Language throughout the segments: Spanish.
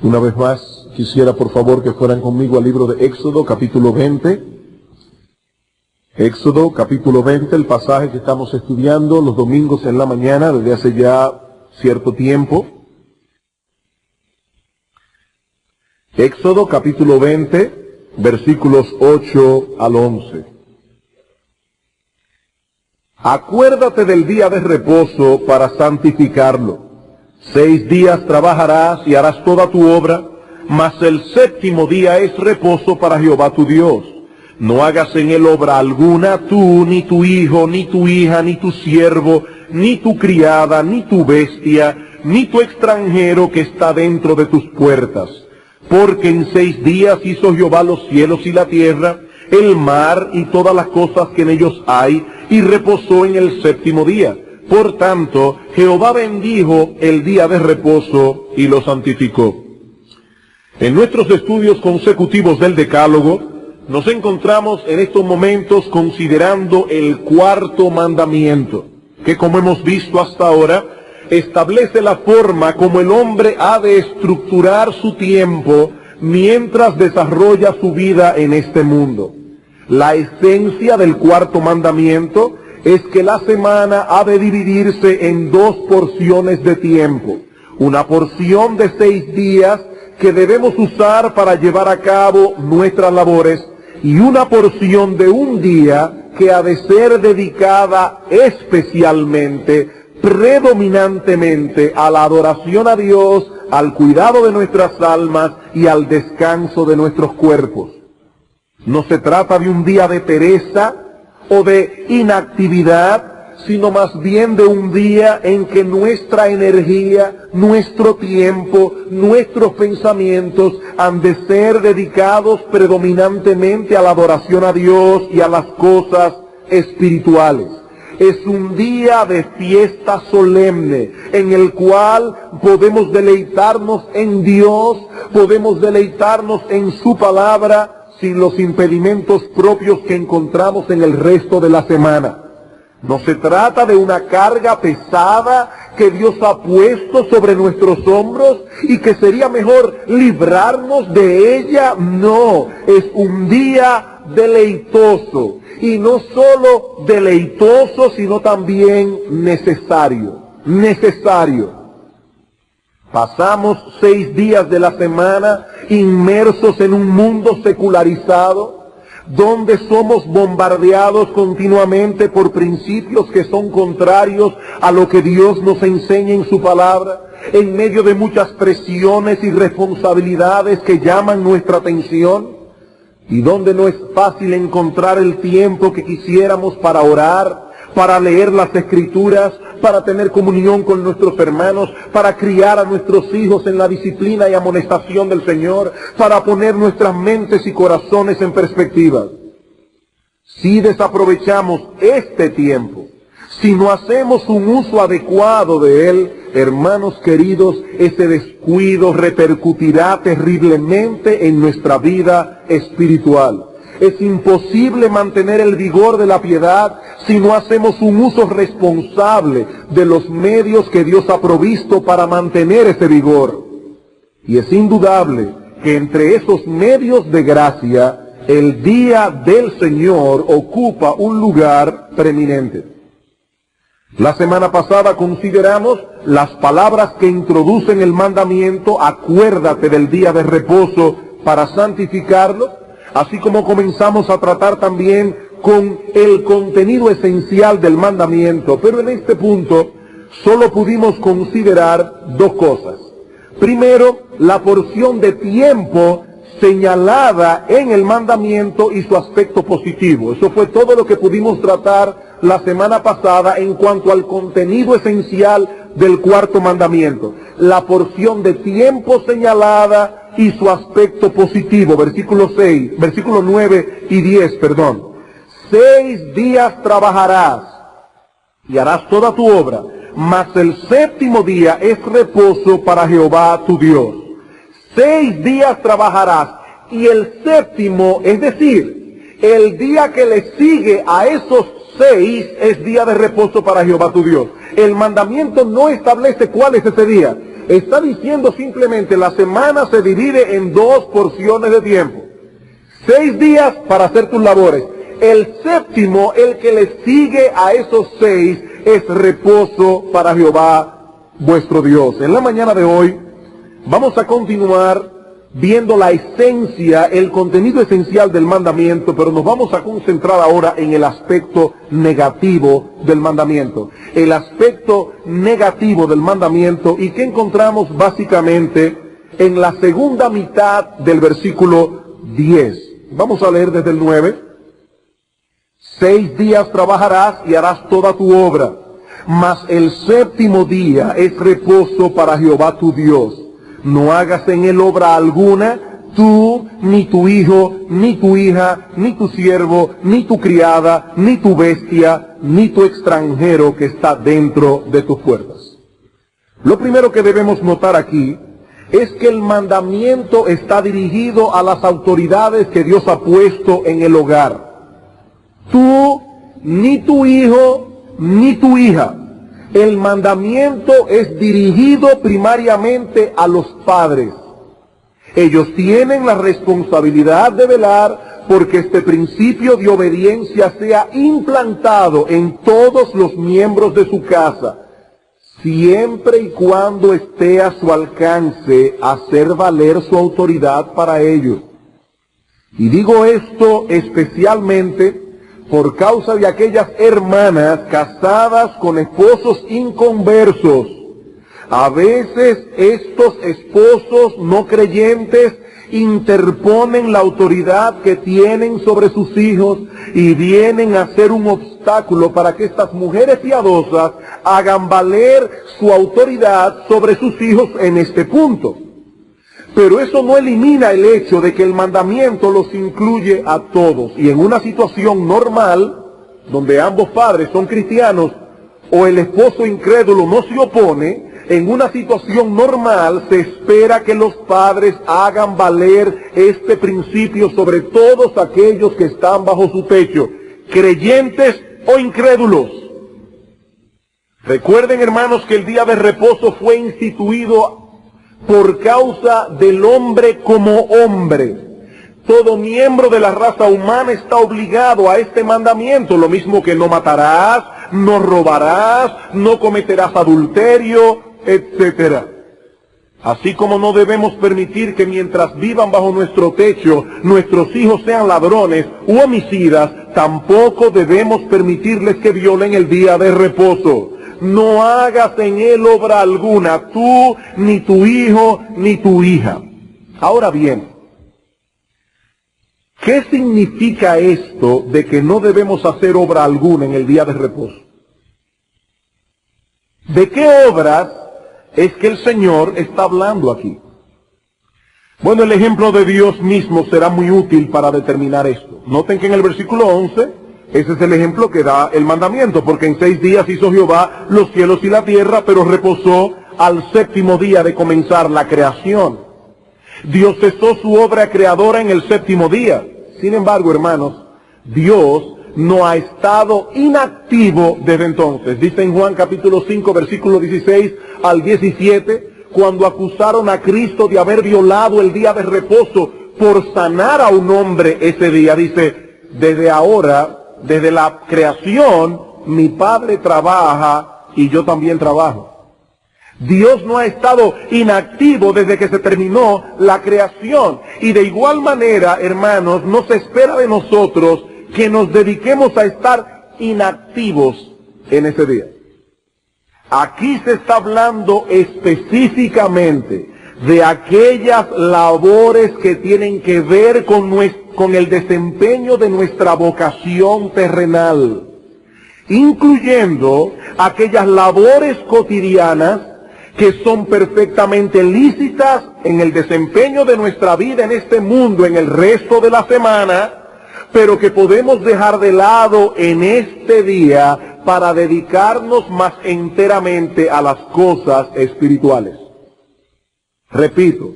Una vez más, quisiera por favor que fueran conmigo al libro de Éxodo, capítulo 20. Éxodo, capítulo 20, el pasaje que estamos estudiando los domingos en la mañana desde hace ya cierto tiempo. Éxodo, capítulo 20, versículos 8 al 11. Acuérdate del día de reposo para santificarlo. 6 días trabajarás y harás toda tu obra, mas el séptimo día es reposo para Jehová tu Dios. No hagas en él obra alguna, tú, ni tu hijo, ni tu hija, ni tu siervo, ni tu criada, ni tu bestia, ni tu extranjero que está dentro de tus puertas. Porque en 6 días hizo Jehová los cielos y la tierra, el mar y todas las cosas que en ellos hay, y reposó en el séptimo día. Por tanto, Jehová bendijo el día de reposo y lo santificó. En nuestros estudios consecutivos del Decálogo, nos encontramos en estos momentos considerando el cuarto mandamiento, que como hemos visto hasta ahora, establece la forma como el hombre ha de estructurar su tiempo mientras desarrolla su vida en este mundo. La esencia del cuarto mandamiento es que la semana ha de dividirse en 2 porciones de tiempo. Una porción de 6 días que debemos usar para llevar a cabo nuestras labores y una porción de 1 día que ha de ser dedicada especialmente, predominantemente a la adoración a Dios, al cuidado de nuestras almas y al descanso de nuestros cuerpos. No se trata de un día de pereza o de inactividad, sino más bien de un día en que nuestra energía, nuestro tiempo, nuestros pensamientos han de ser dedicados predominantemente a la adoración a Dios y a las cosas espirituales. Es un día de fiesta solemne en el cual podemos deleitarnos en Dios, podemos deleitarnos en su palabra, sin los impedimentos propios que encontramos en el resto de la semana. No se trata de una carga pesada que Dios ha puesto sobre nuestros hombros y que sería mejor librarnos de ella. No, es un día deleitoso. Y no solo deleitoso, sino también necesario. Necesario. Pasamos 6 días de la semana inmersos en un mundo secularizado, donde somos bombardeados continuamente por principios que son contrarios a lo que Dios nos enseña en su palabra, en medio de muchas presiones y responsabilidades que llaman nuestra atención, y donde no es fácil encontrar el tiempo que quisiéramos para orar, para leer las Escrituras, para tener comunión con nuestros hermanos, para criar a nuestros hijos en la disciplina y amonestación del Señor, para poner nuestras mentes y corazones en perspectiva. Si desaprovechamos este tiempo, si no hacemos un uso adecuado de él, hermanos queridos, ese descuido repercutirá terriblemente en nuestra vida espiritual. Es imposible mantener el vigor de la piedad si no hacemos un uso responsable de los medios que Dios ha provisto para mantener ese vigor. Y es indudable que entre esos medios de gracia, el día del Señor ocupa un lugar preeminente. La semana pasada consideramos las palabras que introducen el mandamiento, acuérdate del día de reposo para santificarlo, así como comenzamos a tratar también con el contenido esencial del mandamiento. Pero en este punto solo pudimos considerar 2 cosas. Primero, la porción de tiempo señalada en el mandamiento y su aspecto positivo. Eso fue todo lo que pudimos tratar la semana pasada en cuanto al contenido esencial del cuarto mandamiento. La porción de tiempo señalada y su aspecto positivo, versículo 9 y 10, 6 días trabajarás y harás toda tu obra, mas el séptimo día es reposo para Jehová tu Dios. 6 días trabajarás y el séptimo, es decir, el día que le sigue a esos 6 es día de reposo para Jehová tu Dios. El mandamiento no establece cuál es ese día. Está diciendo simplemente la semana se divide en 2 porciones de tiempo. 6 días para hacer tus labores. El séptimo, el que le sigue a esos 6, es reposo para Jehová vuestro Dios. En la mañana de hoy vamos a continuar viendo la esencia, el contenido esencial del mandamiento, pero nos vamos a concentrar ahora en el aspecto negativo del mandamiento. El aspecto negativo del mandamiento, y que encontramos básicamente en la segunda mitad del versículo 10. Vamos a leer desde el 9. 6 días trabajarás y harás toda tu obra, mas el séptimo día es reposo para Jehová tu Dios. No hagas en él obra alguna, tú, ni tu hijo, ni tu hija, ni tu siervo, ni tu criada, ni tu bestia, ni tu extranjero que está dentro de tus puertas. Lo primero que debemos notar aquí es que el mandamiento está dirigido a las autoridades que Dios ha puesto en el hogar. Tú, ni tu hijo, ni tu hija. El mandamiento es dirigido primariamente a los padres. Ellos tienen la responsabilidad de velar porque este principio de obediencia sea implantado en todos los miembros de su casa, siempre y cuando esté a su alcance hacer valer su autoridad para ellos. Y digo esto especialmente por causa de aquellas hermanas casadas con esposos inconversos. A veces estos esposos no creyentes interponen la autoridad que tienen sobre sus hijos y vienen a ser un obstáculo para que estas mujeres piadosas hagan valer su autoridad sobre sus hijos en este punto. Pero eso no elimina el hecho de que el mandamiento los incluye a todos. Y en una situación normal, donde ambos padres son cristianos, o el esposo incrédulo no se opone, en una situación normal se espera que los padres hagan valer este principio sobre todos aquellos que están bajo su techo, creyentes o incrédulos. Recuerden, hermanos, que el día de reposo fue instituido por causa del hombre como hombre. Todo miembro de la raza humana está obligado a este mandamiento, lo mismo que no matarás, no robarás, no cometerás adulterio, etc. Así como no debemos permitir que mientras vivan bajo nuestro techo, nuestros hijos sean ladrones u homicidas, tampoco debemos permitirles que violen el día de reposo. No hagas en él obra alguna, tú, ni tu hijo, ni tu hija. Ahora bien, ¿qué significa esto de que no debemos hacer obra alguna en el día de reposo? ¿De qué obras es que el Señor está hablando aquí? Bueno, el ejemplo de Dios mismo será muy útil para determinar esto. Noten que en el versículo 11, ese es el ejemplo que da el mandamiento, porque en 6 días hizo Jehová los cielos y la tierra, pero reposó al séptimo día de comenzar la creación. Dios cesó su obra creadora en el séptimo día. Sin embargo, hermanos, Dios no ha estado inactivo desde entonces. Dice en Juan capítulo 5, versículo 16 al 17, cuando acusaron a Cristo de haber violado el día de reposo por sanar a un hombre ese día, dice, desde ahora, desde la creación, mi Padre trabaja y yo también trabajo. Dios no ha estado inactivo desde que se terminó la creación. Y de igual manera, hermanos, no se espera de nosotros que nos dediquemos a estar inactivos en ese día. Aquí se está hablando específicamente de aquellas labores que tienen que ver con el desempeño de nuestra vocación terrenal, incluyendo aquellas labores cotidianas que son perfectamente lícitas en el desempeño de nuestra vida en este mundo, en el resto de la semana, pero que podemos dejar de lado en este día para dedicarnos más enteramente a las cosas espirituales. Repito,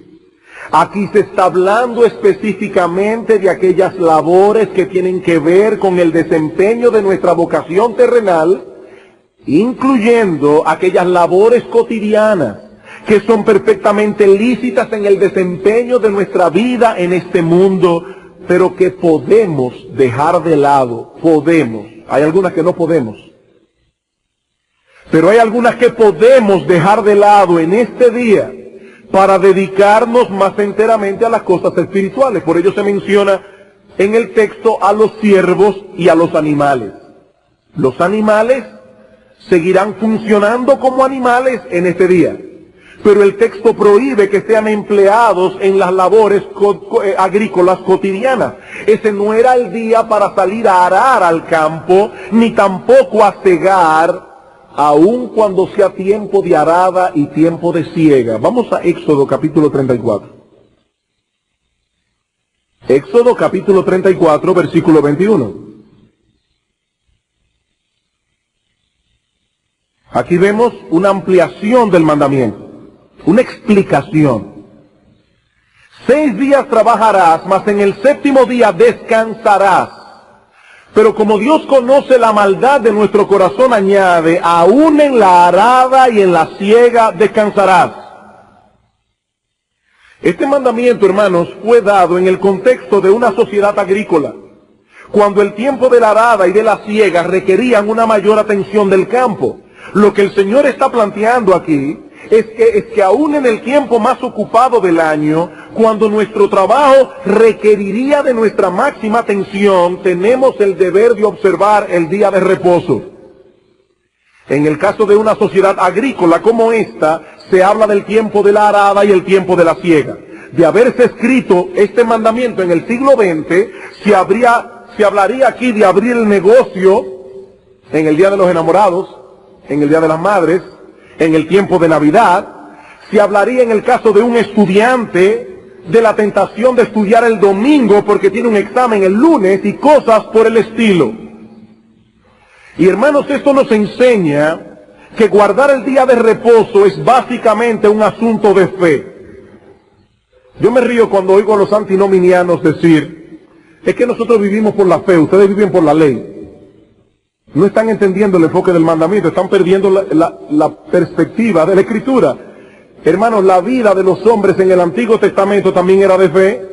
Aquí se está hablando específicamente de aquellas labores que tienen que ver con el desempeño de nuestra vocación terrenal, incluyendo aquellas labores cotidianas que son perfectamente lícitas en el desempeño de nuestra vida en este mundo, pero que podemos dejar de lado. Podemos. Hay algunas que no podemos. Pero hay algunas que podemos dejar de lado en este día para dedicarnos más enteramente a las cosas espirituales. Por ello se menciona en el texto a los siervos y a los animales. Los animales seguirán funcionando como animales en este día, pero el texto prohíbe que sean empleados en las labores agrícolas cotidianas. Ese no era el día para salir a arar al campo, ni tampoco a cegar, aun cuando sea tiempo de arada y tiempo de siega. Vamos a Éxodo capítulo 34. Éxodo capítulo 34, versículo 21. Aquí vemos una ampliación del mandamiento, una explicación. 6 días trabajarás, mas en el 7º día descansarás. Pero como Dios conoce la maldad de nuestro corazón, añade, aún en la arada y en la siega descansarás. Este mandamiento, hermanos, fue dado en el contexto de una sociedad agrícola, cuando el tiempo de la arada y de la siega requerían una mayor atención del campo. Lo que el Señor está planteando aquí es que aún en el tiempo más ocupado del año, cuando nuestro trabajo requeriría de nuestra máxima atención, tenemos el deber de observar el día de reposo. En el caso de una sociedad agrícola como esta, se habla del tiempo de la arada y el tiempo de la siega. De haberse escrito este mandamiento en el siglo XX, se hablaría aquí de abrir el negocio en el Día de los Enamorados, en el Día de las Madres, en el tiempo de Navidad. Se hablaría en el caso de un estudiante de la tentación de estudiar el domingo porque tiene un examen el lunes y cosas por el estilo. Y hermanos, esto nos enseña que guardar el día de reposo es básicamente un asunto de fe. Yo me río cuando oigo a los antinominianos decir, es que nosotros vivimos por la fe, ustedes viven por la ley. No están entendiendo el enfoque del mandamiento, están perdiendo la perspectiva de la Escritura. Hermanos, la vida de los hombres en el Antiguo Testamento también era de fe.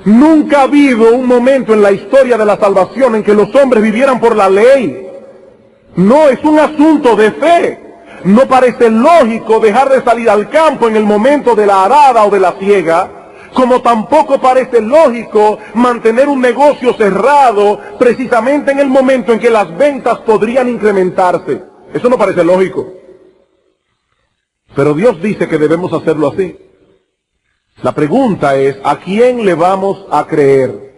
Nunca ha habido un momento en la historia de la salvación en que los hombres vivieran por la ley. No, es un asunto de fe. No parece lógico dejar de salir al campo en el momento de la arada o de la siega, como tampoco parece lógico mantener un negocio cerrado precisamente en el momento en que las ventas podrían incrementarse. Eso no parece lógico. Pero Dios dice que debemos hacerlo así. La pregunta es, ¿a quién le vamos a creer?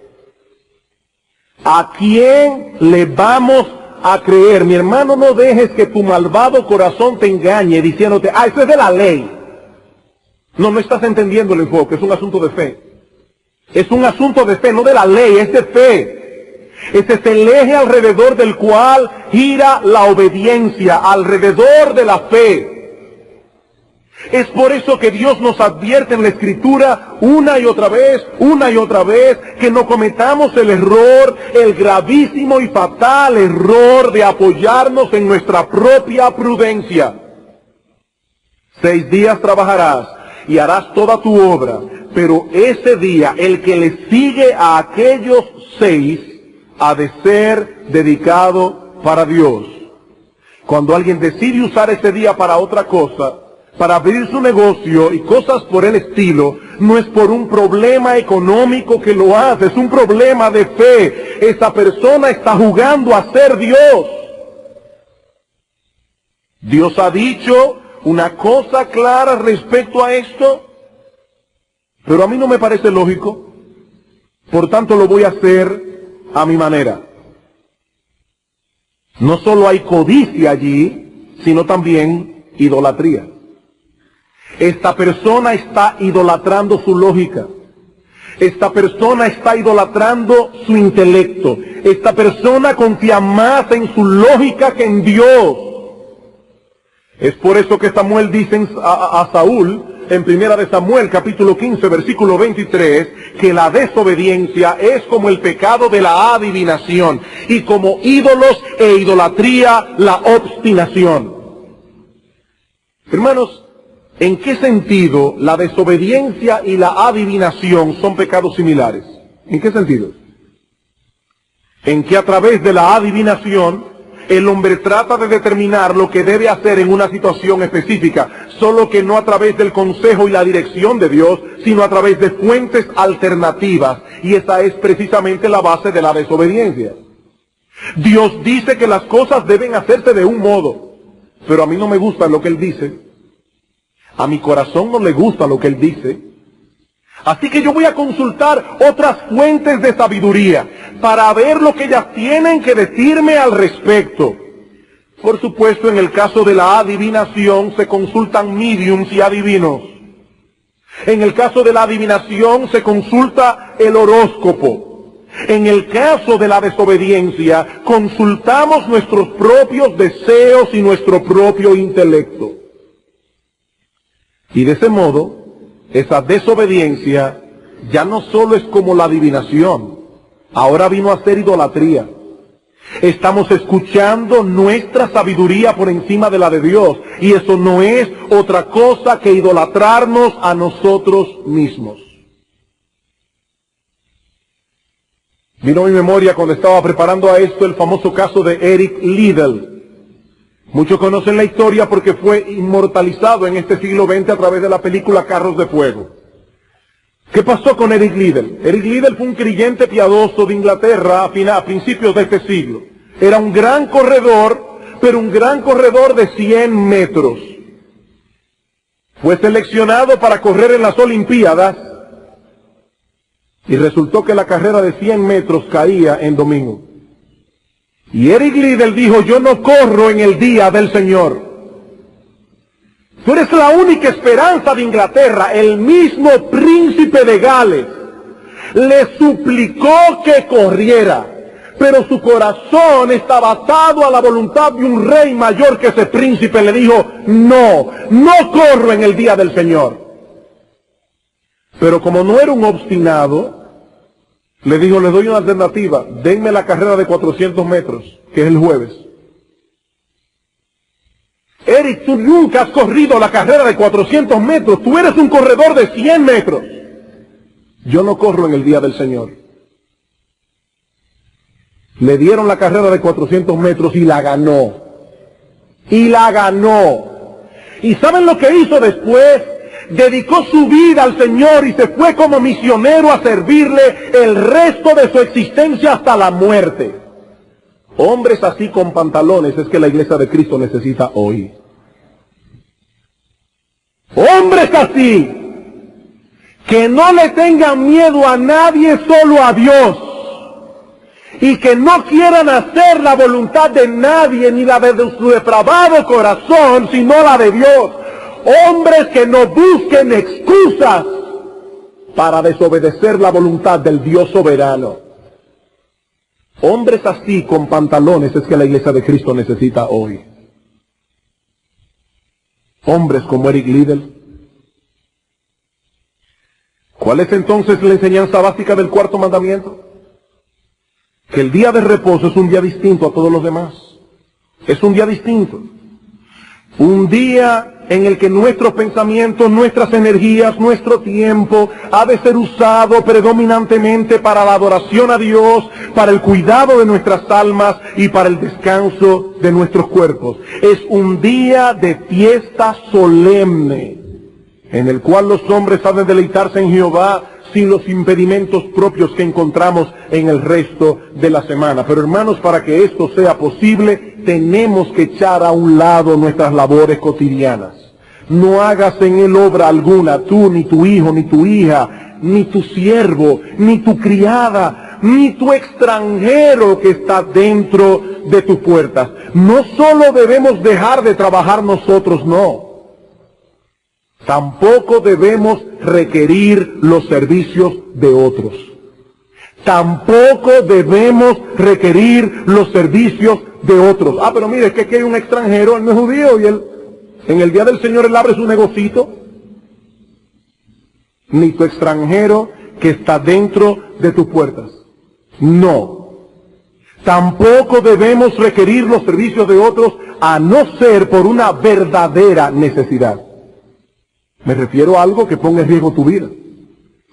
¿A quién le vamos a creer? Mi hermano, no dejes que tu malvado corazón te engañe diciéndote, eso es de la ley. No estás entendiendo el enfoque, es un asunto de fe. Es un asunto de fe, no de la ley, es de fe. Ese es el eje alrededor del cual gira la obediencia, alrededor de la fe. Es por eso que Dios nos advierte en la Escritura una y otra vez, que no cometamos el error, el gravísimo y fatal error de apoyarnos en nuestra propia prudencia. 6 días trabajarás y harás toda tu obra, pero ese día, el que le sigue a aquellos 6, ha de ser dedicado para Dios. Cuando alguien decide usar ese día para otra cosa, para abrir su negocio y cosas por el estilo, no es por un problema económico que lo hace, es un problema de fe. Esa persona está jugando a ser Dios. Dios ha dicho una cosa clara respecto a esto, pero a mí no me parece lógico, por tanto lo voy a hacer a mi manera. No solo hay codicia allí, sino también idolatría. Esta persona está idolatrando su lógica. Esta persona está idolatrando su intelecto. Esta persona confía más en su lógica que en Dios. Es por eso que Samuel dice a Saúl, en Primera de Samuel, capítulo 15, versículo 23, que la desobediencia es como el pecado de la adivinación y como ídolos e idolatría la obstinación. Hermanos, ¿en qué sentido la desobediencia y la adivinación son pecados similares? ¿En qué sentido? En que a través de la adivinación el hombre trata de determinar lo que debe hacer en una situación específica, solo que no a través del consejo y la dirección de Dios, sino a través de fuentes alternativas, y esa es precisamente la base de la desobediencia. Dios dice que las cosas deben hacerse de un modo, pero a mí no me gusta lo que Él dice, a mi corazón no le gusta lo que Él dice, así que yo voy a consultar otras fuentes de sabiduría para ver lo que ellas tienen que decirme al respecto. Por supuesto, en el caso de la adivinación se consultan mediums y adivinos. En el caso de la adivinación se consulta el horóscopo. En el caso de la desobediencia consultamos nuestros propios deseos y nuestro propio intelecto. Y de ese modo, esa desobediencia ya no solo es como la adivinación, ahora vino a ser idolatría. Estamos escuchando nuestra sabiduría por encima de la de Dios, y eso no es otra cosa que idolatrarnos a nosotros mismos. Vino a mi memoria cuando estaba preparando a esto el famoso caso de Eric Liddell. Muchos conocen la historia porque fue inmortalizado en este siglo XX a través de la película Carros de Fuego. ¿Qué pasó con Eric Liddell? Eric Liddell fue un creyente piadoso de Inglaterra a principios de este siglo. Era un gran corredor, pero un gran corredor de 100 metros. Fue seleccionado para correr en las Olimpiadas y resultó que la carrera de 100 metros caía en domingo. Y Eric Liddell dijo: yo no corro en el día del Señor. Tú eres la única esperanza de Inglaterra. El mismo príncipe de Gales le suplicó que corriera, pero su corazón estaba atado a la voluntad de un rey mayor que ese príncipe. Le dijo: no corro en el día del Señor. Pero como no era un obstinado, le dijo: le doy una alternativa, denme la carrera de 400 metros, que es el jueves. Eric, tú nunca has corrido la carrera de 400 metros, tú eres un corredor de 100 metros. Yo no corro en el día del Señor. Le dieron la carrera de 400 metros y la ganó. Y la ganó. ¿Y saben lo que hizo después? Dedicó su vida al Señor y se fue como misionero a servirle el resto de su existencia hasta la muerte. Hombres así con pantalones es que la iglesia de Cristo necesita hoy. Hombres así, que no le tengan miedo a nadie, solo a Dios. Y que no quieran hacer la voluntad de nadie, ni la de su depravado corazón, sino la de Dios. Hombres que no busquen excusas para desobedecer la voluntad del Dios soberano. Hombres así con pantalones es que la iglesia de Cristo necesita hoy. Hombres como Eric Liddell. ¿Cuál es entonces la enseñanza básica del cuarto mandamiento? Que el día de reposo es un día distinto a todos los demás. Es un día distinto. Un día en el que nuestros pensamientos, nuestras energías, nuestro tiempo ha de ser usado predominantemente para la adoración a Dios, para el cuidado de nuestras almas y para el descanso de nuestros cuerpos. Es un día de fiesta solemne en el cual los hombres han de deleitarse en Jehová sin los impedimentos propios que encontramos en el resto de la semana. Pero hermanos, para que esto sea posible, tenemos que echar a un lado nuestras labores cotidianas. No hagas en él obra alguna, tú, ni tu hijo, ni tu hija, ni tu siervo, ni tu criada, ni tu extranjero que está dentro de tus puertas. No solo debemos dejar de trabajar nosotros, no. Tampoco debemos requerir los servicios de otros. Tampoco debemos requerir los servicios de otros. Ah, pero mire, es que aquí hay un extranjero, él no es judío, y él, en el día del Señor, él abre su negocito. ni tu extranjero que está dentro de tus puertas. No. Tampoco debemos requerir los servicios de otros a no ser por una verdadera necesidad. Me refiero a algo que ponga en riesgo tu vida,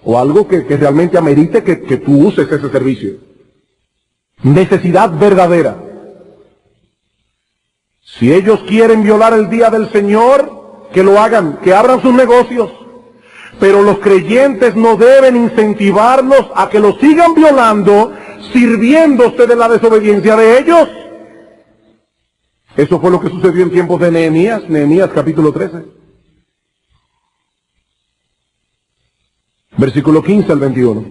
o algo que realmente amerite que tú uses ese servicio. Necesidad verdadera. Si ellos quieren violar el día del Señor, que lo hagan, que abran sus negocios. Pero los creyentes no deben incentivarlos a que lo sigan violando, sirviéndose de la desobediencia de ellos. Eso fue lo que sucedió en tiempos de Nehemías, Nehemías capítulo 13. Versículo 15 al 21.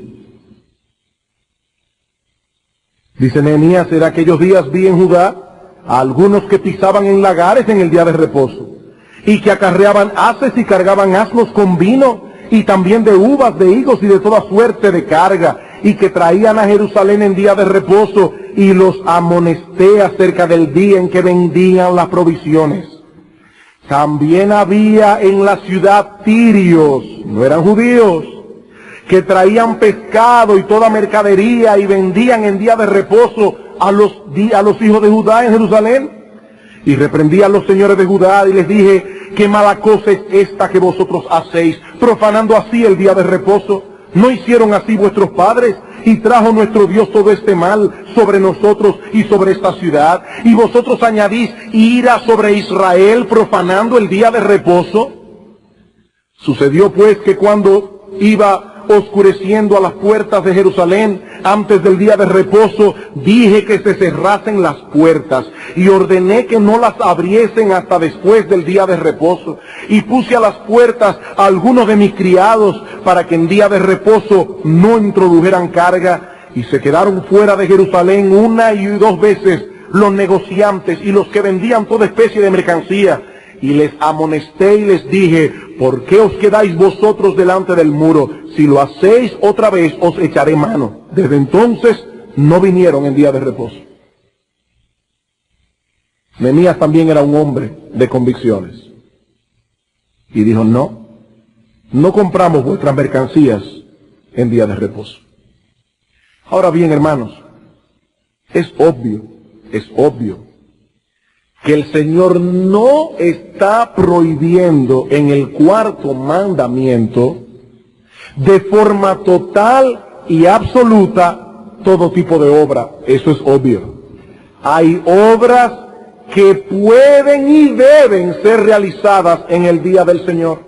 Dice Nehemías: en aquellos días vi en Judá a algunos que pisaban en lagares en el día de reposo, y que acarreaban haces y cargaban asnos con vino, y también de uvas, de higos y de toda suerte de carga, y que traían a Jerusalén en día de reposo, y los amonesté acerca del día en que vendían las provisiones. También había en la ciudad tirios, no eran judíos, que traían pescado y toda mercadería y vendían en día de reposo a los hijos de Judá en Jerusalén. Y reprendí a los señores de Judá y les dije: qué mala cosa es esta que vosotros hacéis, profanando así el día de reposo. ¿No hicieron así vuestros padres? Y trajo nuestro Dios todo este mal sobre nosotros y sobre esta ciudad. Y vosotros añadís ira sobre Israel, profanando el día de reposo. Sucedió pues que cuando iba oscureciendo a las puertas de Jerusalén, antes del día de reposo, dije que se cerrasen las puertas y ordené que no las abriesen hasta después del día de reposo. Y puse a las puertas a algunos de mis criados para que en día de reposo no introdujeran carga, y se quedaron fuera de Jerusalén 1 y 2 veces los negociantes y los que vendían toda especie de mercancía. Y les amonesté y les dije: ¿por qué os quedáis vosotros delante del muro? Si lo hacéis otra vez, os echaré mano. Desde entonces no vinieron en día de reposo. Nehemías también era un hombre de convicciones. Y dijo: no compramos vuestras mercancías en día de reposo. Ahora bien, hermanos, es obvio que el Señor no está prohibiendo en el 4º mandamiento de forma total y absoluta todo tipo de obra. Eso es obvio. Hay obras que pueden y deben ser realizadas en el día del Señor.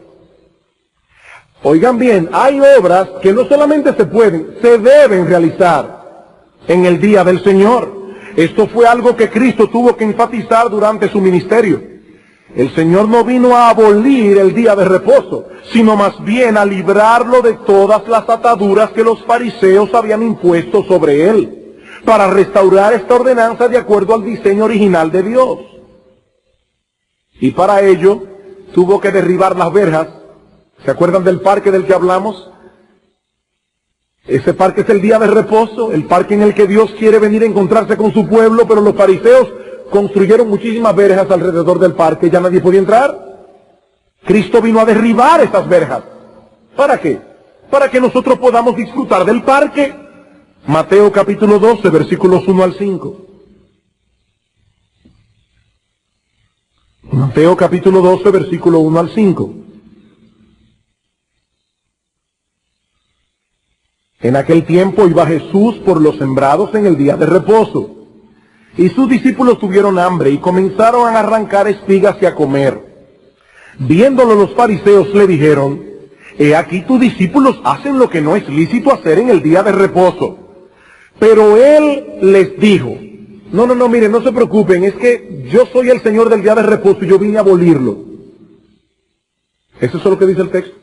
Oigan bien, hay obras que no solamente se pueden, se deben realizar en el día del Señor. Esto fue algo que Cristo tuvo que enfatizar durante su ministerio. El Señor no vino a abolir el día de reposo, sino más bien a librarlo de todas las ataduras que los fariseos habían impuesto sobre él, para restaurar esta ordenanza de acuerdo al diseño original de Dios. Y para ello tuvo que derribar las verjas. ¿Se acuerdan del parque del que hablamos? Ese parque es el día de reposo, el parque en el que Dios quiere venir a encontrarse con su pueblo, pero los fariseos construyeron muchísimas verjas alrededor del parque, ya nadie podía entrar. Cristo vino a derribar esas verjas. ¿Para qué? Para que nosotros podamos disfrutar del parque. Mateo capítulo 12, versículos 1 al 5. Mateo capítulo 12, versículo 1 al 5. En aquel tiempo iba Jesús por los sembrados en el día de reposo, y sus discípulos tuvieron hambre y comenzaron a arrancar espigas y a comer. Viéndolo los fariseos le dijeron: he aquí tus discípulos hacen lo que no es lícito hacer en el día de reposo. Pero él les dijo: no, miren, no se preocupen, es que yo soy el Señor del día de reposo y yo vine a abolirlo. Eso es lo que dice el texto.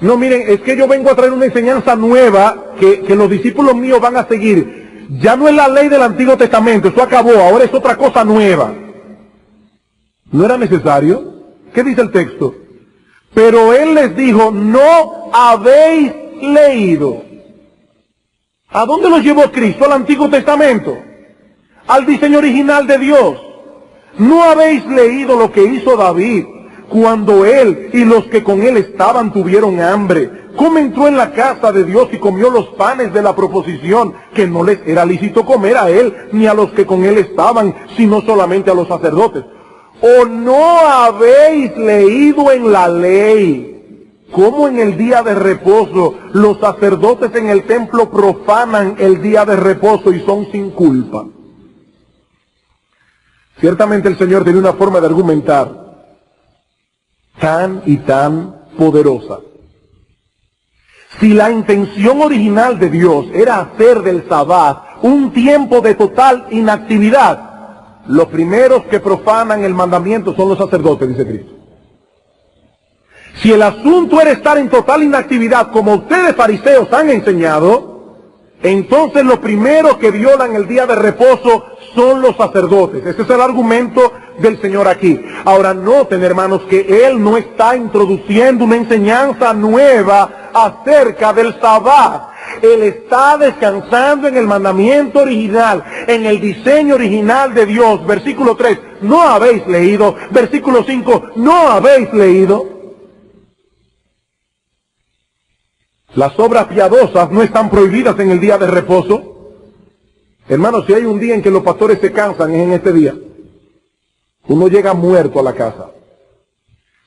No, miren, es que yo vengo a traer una enseñanza nueva que los discípulos míos van a seguir. Ya no es la ley del Antiguo Testamento, eso acabó, ahora es otra cosa nueva. ¿No era necesario? ¿Qué dice el texto? Pero él les dijo: no habéis leído. ¿A dónde los llevó Cristo? Al Antiguo Testamento, al diseño original de Dios. No habéis leído lo que hizo David cuando él y los que con él estaban tuvieron hambre, ¿cómo entró en la casa de Dios y comió los panes de la proposición, que no les era lícito comer a él ni a los que con él estaban, sino solamente a los sacerdotes? ¿O no habéis leído en la ley cómo en el día de reposo los sacerdotes en el templo profanan el día de reposo y son sin culpa? Ciertamente el Señor tiene una forma de argumentar tan y tan poderosa. Si la intención original de Dios era hacer del Sabbat un tiempo de total inactividad, los primeros que profanan el mandamiento son los sacerdotes, dice Cristo. Si el asunto era estar en total inactividad, como ustedes fariseos han enseñado, entonces los primeros que violan el día de reposo son los sacerdotes. Ese es el argumento del Señor aquí. Ahora noten, hermanos, que Él no está introduciendo una enseñanza nueva acerca del Sabbat. Él está descansando en el mandamiento original, en el diseño original de Dios. Versículo 3, ¿no habéis leído? Versículo 5, ¿no habéis leído? Las obras piadosas no están prohibidas en el día de reposo. Hermanos, si hay un día en que los pastores se cansan, es en este día. Uno llega muerto a la casa.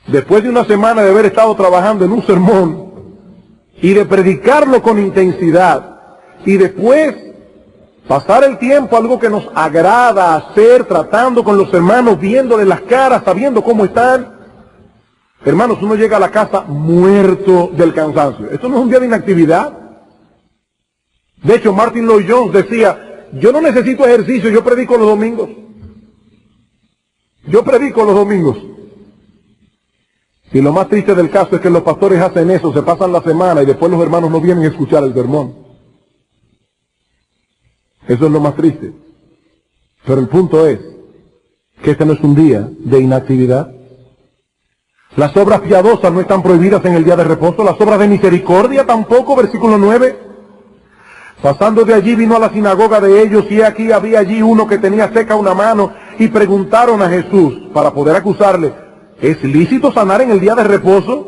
Después de una semana de haber estado trabajando en un sermón y de predicarlo con intensidad, y después pasar el tiempo, algo que nos agrada hacer, tratando con los hermanos, viéndoles las caras, sabiendo cómo están. Hermanos, uno llega a la casa muerto del cansancio. Esto no es un día de inactividad. De hecho, Martin Lloyd-Jones decía, yo no necesito ejercicio, yo predico los domingos. Yo predico los domingos. Y lo más triste del caso es que los pastores hacen eso, se pasan la semana y después los hermanos no vienen a escuchar el sermón. Eso es lo más triste. Pero el punto es que este no es un día de inactividad. Las obras piadosas no están prohibidas en el día de reposo, las obras de misericordia tampoco, versículo 9. Pasando de allí vino a la sinagoga de ellos, y aquí había allí uno que tenía seca una mano, y preguntaron a Jesús, para poder acusarle, ¿es lícito sanar en el día de reposo?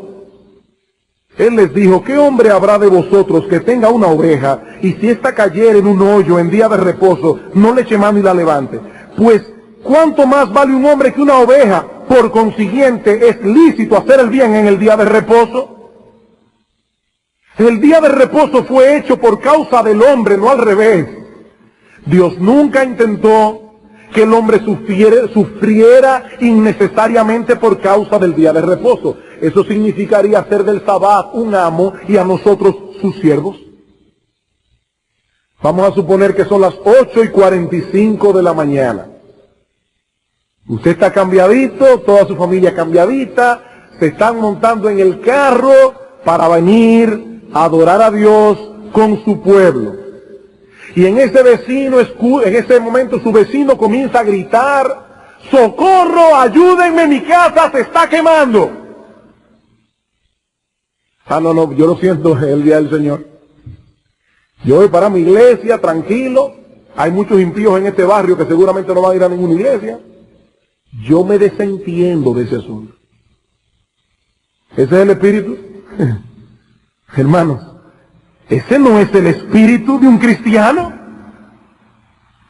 Él les dijo, ¿qué hombre habrá de vosotros que tenga una oveja, y si ésta cayere en un hoyo en día de reposo, no le eche mano y la levante? Pues, ¿cuánto más vale un hombre que una oveja? Por consiguiente, es lícito hacer el bien en el día de reposo. El día de reposo fue hecho por causa del hombre, no al revés. Dios nunca intentó que el hombre sufriera innecesariamente por causa del día de reposo. Eso significaría hacer del Sabbat un amo y a nosotros sus siervos. Vamos a suponer que son las 8:45 de la mañana. Usted está cambiadito, toda su familia cambiadita, se están montando en el carro para venir a adorar a Dios con su pueblo. Y en ese momento su vecino comienza a gritar, ¡socorro, ayúdenme, mi casa se está quemando! No, yo lo siento, es el día del Señor. Yo voy para mi iglesia, tranquilo. Hay muchos impíos en este barrio que seguramente no van a ir a ninguna iglesia. Yo me desentiendo de ese asunto. ¿Ese es el espíritu? Hermanos, ese no es el espíritu de un cristiano.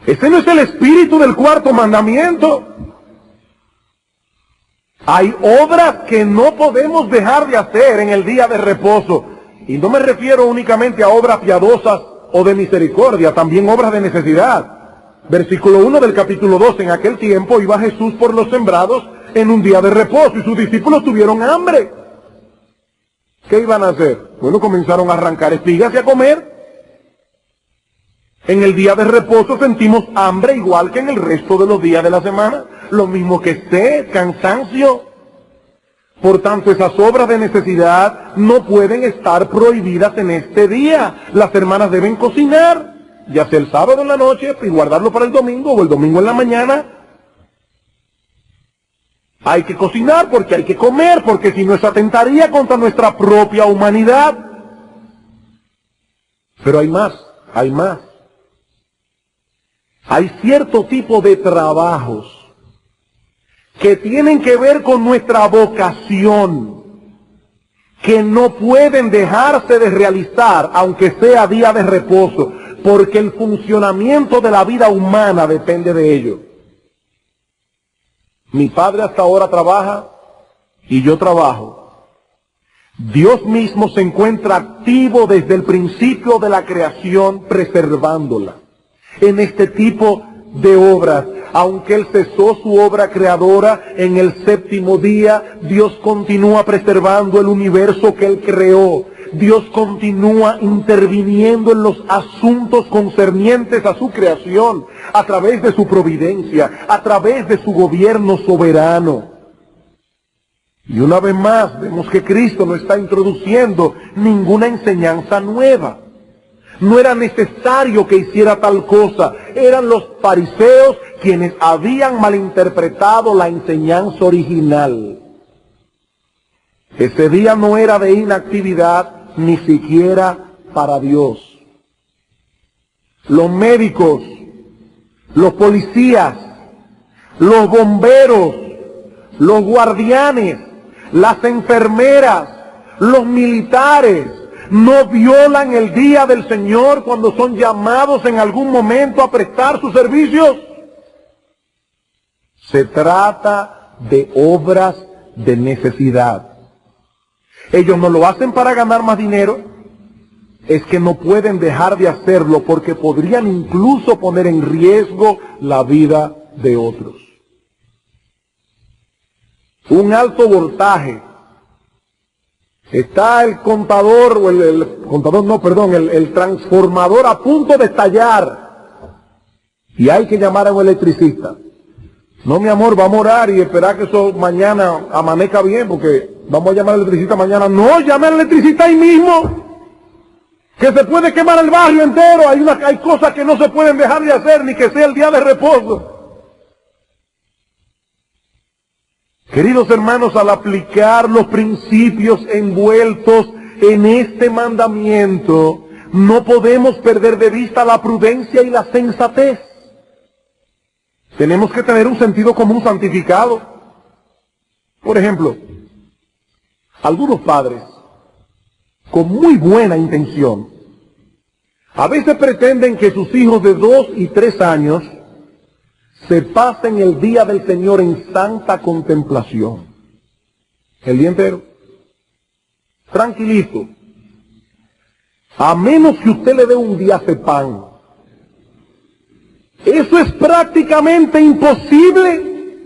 Ese no es el espíritu del cuarto mandamiento. Hay obras que no podemos dejar de hacer en el día de reposo. Y no me refiero únicamente a obras piadosas o de misericordia, también obras de necesidad. Versículo 1 del capítulo 2, en aquel tiempo iba Jesús por los sembrados en un día de reposo y sus discípulos tuvieron hambre. ¿Qué iban a hacer? Bueno, comenzaron a arrancar espigas y a comer. En el día de reposo sentimos hambre igual que en el resto de los días de la semana. Lo mismo que sed, cansancio. Por tanto, esas obras de necesidad no pueden estar prohibidas en este día. Las hermanas deben cocinar, ya sea el sábado en la noche y guardarlo para el domingo o el domingo en la mañana. Hay que cocinar porque hay que comer, porque si no eso atentaría contra nuestra propia humanidad. Pero hay más, hay más. Hay cierto tipo de trabajos que tienen que ver con nuestra vocación, que no pueden dejarse de realizar, aunque sea día de reposo, porque el funcionamiento de la vida humana depende de ello. Mi padre hasta ahora trabaja y yo trabajo. Dios mismo se encuentra activo desde el principio de la creación, preservándola. En este tipo de obras, aunque Él cesó su obra creadora en el séptimo día, Dios continúa preservando el universo que Él creó. Dios continúa interviniendo en los asuntos concernientes a su creación, a través de su providencia, a través de su gobierno soberano. Y una vez más vemos que Cristo no está introduciendo ninguna enseñanza nueva. No era necesario que hiciera tal cosa. Eran los fariseos quienes habían malinterpretado la enseñanza original. Ese día no era de inactividad, ni siquiera para Dios. Los médicos, los policías, los bomberos, los guardianes, las enfermeras, los militares, no violan el día del Señor cuando son llamados en algún momento a prestar sus servicios. Se trata de obras de necesidad. Ellos no lo hacen para ganar más dinero, es que no pueden dejar de hacerlo porque podrían incluso poner en riesgo la vida de otros. Un alto voltaje. Está el contador, o el transformador a punto de estallar. Y hay que llamar a un electricista. No, mi amor, vamos a orar y esperar que eso mañana amanezca bien, porque vamos a llamar al electricista mañana. No, llame al electricista ahí mismo. Que se puede quemar el barrio entero. Hay cosas que no se pueden dejar de hacer, ni que sea el día de reposo. Queridos hermanos, al aplicar los principios envueltos en este mandamiento, no podemos perder de vista la prudencia y la sensatez. Tenemos que tener un sentido común santificado. Por ejemplo, algunos padres, con muy buena intención, a veces pretenden que sus hijos de 2 y 3 años se pasen el día del Señor en santa contemplación. El día entero. Tranquilito. A menos que usted le dé un diazepam. Eso es prácticamente imposible.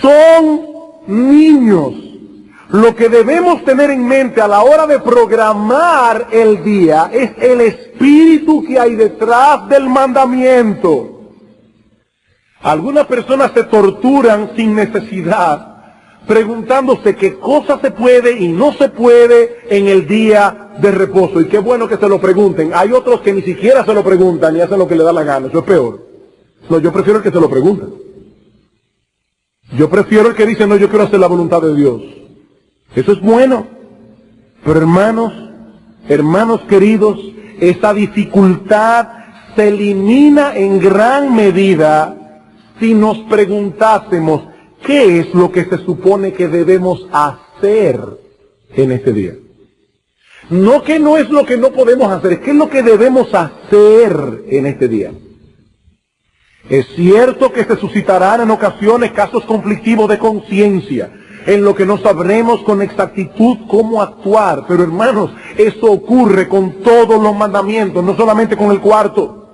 Son niños. Lo que debemos tener en mente a la hora de programar el día es el espíritu que hay detrás del mandamiento. Algunas personas se torturan sin necesidad, preguntándose qué cosa se puede y no se puede en el día de reposo. Y qué bueno que se lo pregunten. Hay otros que ni siquiera se lo preguntan y hacen lo que le da la gana. Eso es peor. No, yo prefiero el que se lo pregunta. Yo prefiero el que dice, no, yo quiero hacer la voluntad de Dios. Eso es bueno. Pero hermanos queridos, esa dificultad se elimina en gran medida si nos preguntásemos qué es lo que se supone que debemos hacer en este día. No que no es lo que no podemos hacer, es que es lo que debemos hacer en este día. Es cierto que se suscitarán en ocasiones casos conflictivos de conciencia, en lo que no sabremos con exactitud cómo actuar. Pero hermanos, eso ocurre con todos los mandamientos, no solamente con el cuarto.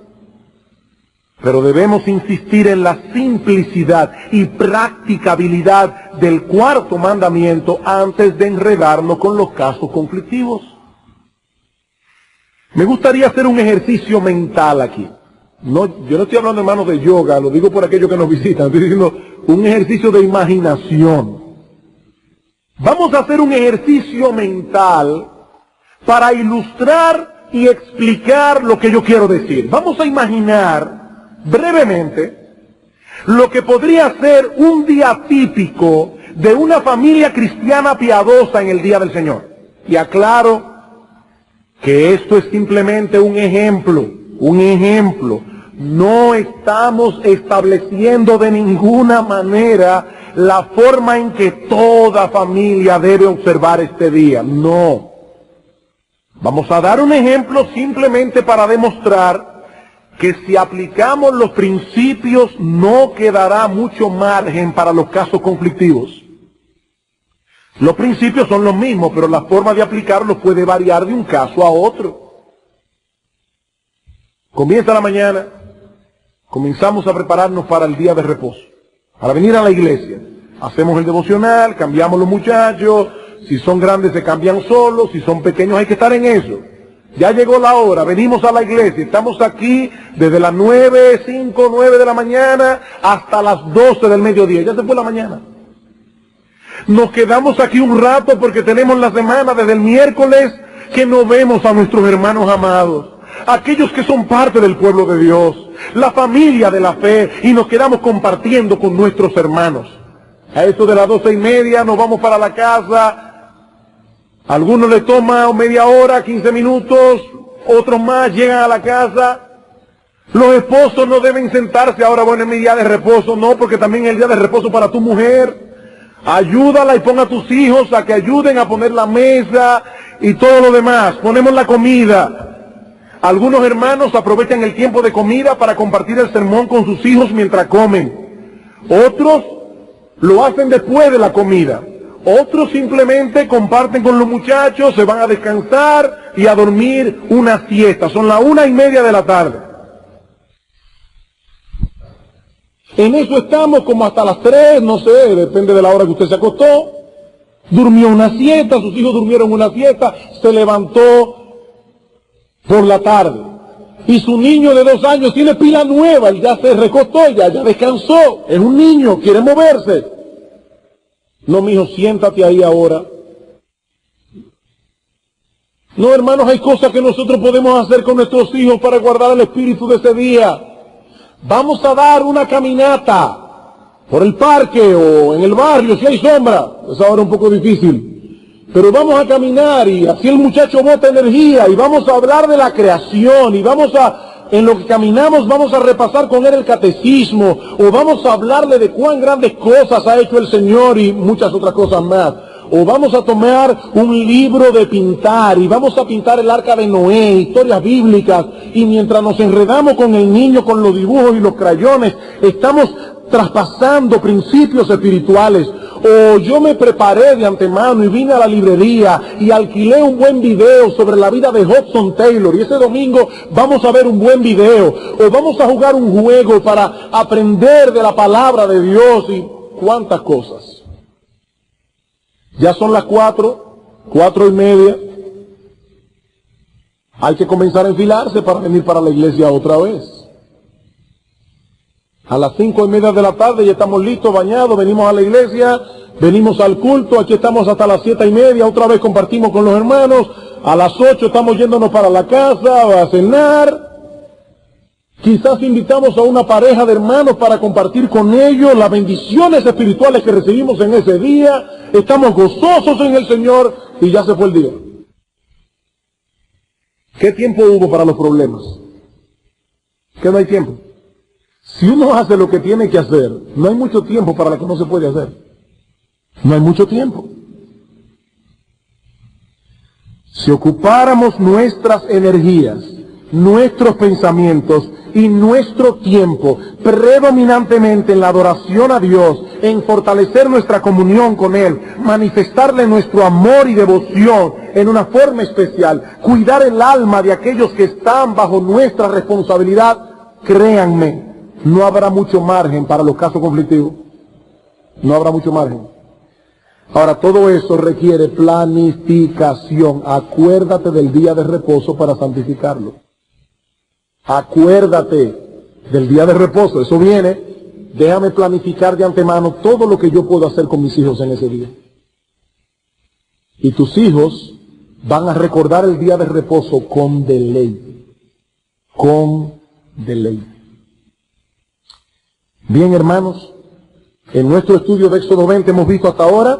Pero debemos insistir en la simplicidad y practicabilidad del cuarto mandamiento antes de enredarnos con los casos conflictivos. Me gustaría hacer un ejercicio mental aquí. No, yo no estoy hablando, hermanos, de yoga, lo digo por aquellos que nos visitan. Estoy diciendo un ejercicio de imaginación. Vamos a hacer un ejercicio mental para ilustrar y explicar lo que yo quiero decir. Vamos a imaginar brevemente lo que podría ser un día típico de una familia cristiana piadosa en el día del Señor. Y aclaro que esto es simplemente un ejemplo. No estamos estableciendo de ninguna manera la forma en que toda familia debe observar este día. No. Vamos a dar un ejemplo simplemente para demostrar que si aplicamos los principios no quedará mucho margen para los casos conflictivos. Los principios son los mismos, pero la forma de aplicarlos puede variar de un caso a otro. Comienza la mañana, comenzamos a prepararnos para el día de reposo, para venir a la iglesia. Hacemos el devocional, cambiamos los muchachos, si son grandes se cambian solos, si son pequeños hay que estar en eso. Ya llegó la hora, venimos a la iglesia, estamos aquí desde las 9, 5, 9 de la mañana hasta las 12 del mediodía, ya se fue la mañana. Nos quedamos aquí un rato porque tenemos la semana desde el miércoles que no vemos a nuestros hermanos amados, aquellos que son parte del pueblo de Dios, la familia de la fe, y nos quedamos compartiendo con nuestros hermanos. A eso de las 12:30 nos vamos para la casa. A algunos les toma media hora, 15 minutos, otros más llegan a la casa. Los esposos no deben sentarse ahora, bueno, es mi día de reposo, no, porque también es el día de reposo para tu mujer. Ayúdala y pon a tus hijos a que ayuden a poner la mesa y todo lo demás. Ponemos la comida. Algunos hermanos aprovechan el tiempo de comida para compartir el sermón con sus hijos mientras comen. Otros lo hacen después de la comida. Otros simplemente comparten con los muchachos, se van a descansar y a dormir una siesta. Son las 1:30 de la tarde. En eso estamos como hasta las 3, no sé, depende de la hora que usted se acostó. Durmió una siesta, sus hijos durmieron una siesta, se levantó por la tarde. Y su niño de 2 años tiene pila nueva, él ya se recostó, ya descansó. Es un niño, quiere moverse. No, mijo, siéntate ahí ahora. No, hermanos, hay cosas que nosotros podemos hacer con nuestros hijos para guardar el espíritu de ese día. Vamos a dar una caminata por el parque o en el barrio, si hay sombra. Es ahora un poco difícil. Pero vamos a caminar y así el muchacho bota energía y vamos a hablar de la creación y en lo que caminamos vamos a repasar con él el catecismo o vamos a hablarle de cuán grandes cosas ha hecho el Señor y muchas otras cosas más. O vamos a tomar un libro de pintar y vamos a pintar el arca de Noé, historias bíblicas, y mientras nos enredamos con el niño, con los dibujos y los crayones, estamos traspasando principios espirituales. O yo me preparé de antemano y vine a la librería y alquilé un buen video sobre la vida de Hudson Taylor y ese domingo vamos a ver un buen video. O vamos a jugar un juego para aprender de la palabra de Dios y cuántas cosas. Ya son las 4:30. Hay que comenzar a enfilarse para venir para la iglesia otra vez. A las 5:30 de la tarde ya estamos listos, bañados, venimos a la iglesia, venimos al culto, aquí estamos hasta las 7:30, otra vez compartimos con los hermanos, a las 8 estamos yéndonos para la casa a cenar. Quizás invitamos a una pareja de hermanos para compartir con ellos las bendiciones espirituales que recibimos en ese día. Estamos gozosos en el Señor y ya se fue el día. ¿Qué tiempo hubo para los problemas? ¿Que no hay tiempo? Si uno hace lo que tiene que hacer, no hay mucho tiempo para lo que no se puede hacer. No hay mucho tiempo. Si ocupáramos nuestras energías, nuestros pensamientos y nuestro tiempo predominantemente en la adoración a Dios, en fortalecer nuestra comunión con Él, manifestarle nuestro amor y devoción en una forma especial, cuidar el alma de aquellos que están bajo nuestra responsabilidad, créanme, no habrá mucho margen para los casos conflictivos. No habrá mucho margen. Ahora, todo eso requiere planificación. Acuérdate del día de reposo para santificarlo. Acuérdate del día de reposo. Eso viene. Déjame planificar de antemano todo lo que yo puedo hacer con mis hijos en ese día. Y tus hijos van a recordar el día de reposo con deleite. Con deleite. Bien, hermanos, en nuestro estudio de Éxodo 20 hemos visto hasta ahora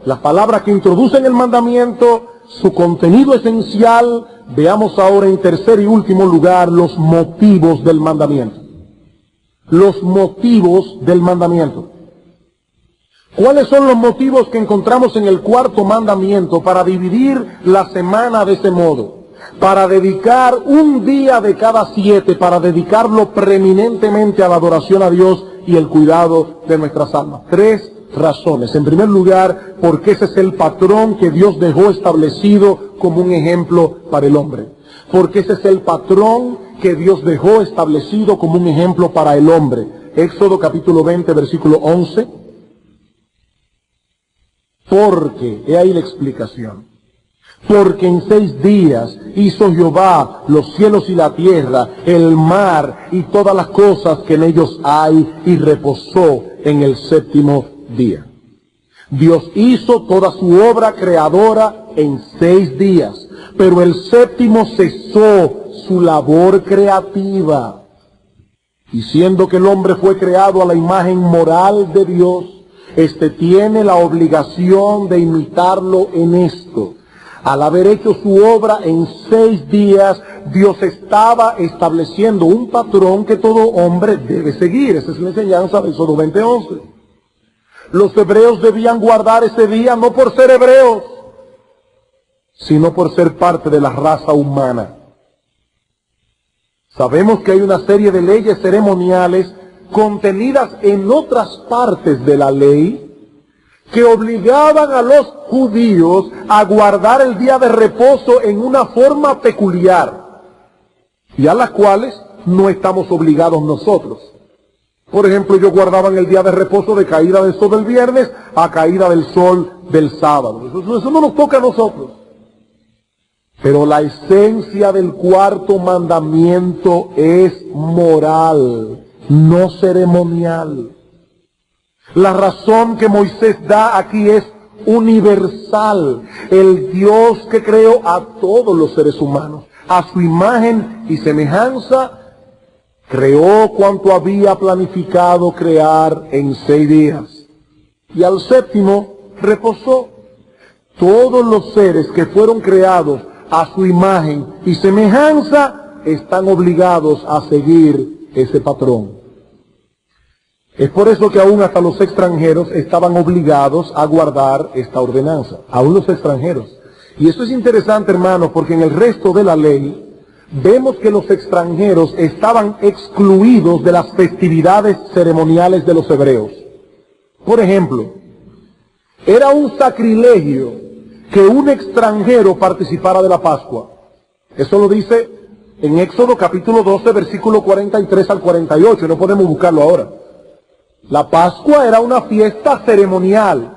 las palabras que introducen el mandamiento, su contenido esencial. Veamos ahora en tercer y último lugar los motivos del mandamiento. Los motivos del mandamiento. ¿Cuáles son los motivos que encontramos en el cuarto mandamiento para dividir la semana de ese modo? Para dedicar un día de cada 7, para dedicarlo preeminentemente a la adoración a Dios y el cuidado de nuestras almas. 3 razones. En primer lugar, porque ese es el patrón que Dios dejó establecido como un ejemplo para el hombre. Porque ese es el patrón que Dios dejó establecido como un ejemplo para el hombre. Éxodo capítulo 20, versículo 11. Porque, he ahí la explicación. Porque en 6 días hizo Jehová los cielos y la tierra, el mar y todas las cosas que en ellos hay, y reposó en el 7º día. Dios hizo toda su obra creadora en 6 días, pero el 7º cesó su labor creativa. Y siendo que el hombre fue creado a la imagen moral de Dios, éste tiene la obligación de imitarlo en esto. Al haber hecho su obra en 6 días, Dios estaba estableciendo un patrón que todo hombre debe seguir. Esa es la enseñanza de Éxodo 20:11. Los hebreos debían guardar ese día no por ser hebreos, sino por ser parte de la raza humana. Sabemos que hay una serie de leyes ceremoniales contenidas en otras partes de la ley que obligaban a los judíos a guardar el día de reposo en una forma peculiar, y a las cuales no estamos obligados nosotros. Por ejemplo, ellos guardaban el día de reposo de caída del sol del viernes a caída del sol del sábado. Eso no nos toca a nosotros. Pero la esencia del cuarto mandamiento es moral, no ceremonial. La razón que Moisés da aquí es universal. El Dios que creó a todos los seres humanos, a su imagen y semejanza, creó cuanto había planificado crear en 6 días. Y al 7º reposó. Todos los seres que fueron creados a su imagen y semejanza están obligados a seguir ese patrón. Es por eso que aún hasta los extranjeros estaban obligados a guardar esta ordenanza, aún los extranjeros. Y esto es interesante, hermanos, porque en el resto de la ley vemos que los extranjeros estaban excluidos de las festividades ceremoniales de los hebreos. Por ejemplo, era un sacrilegio que un extranjero participara de la Pascua. Eso lo dice en Éxodo capítulo 12, versículo 43 al 48, no podemos buscarlo ahora. La Pascua era una fiesta ceremonial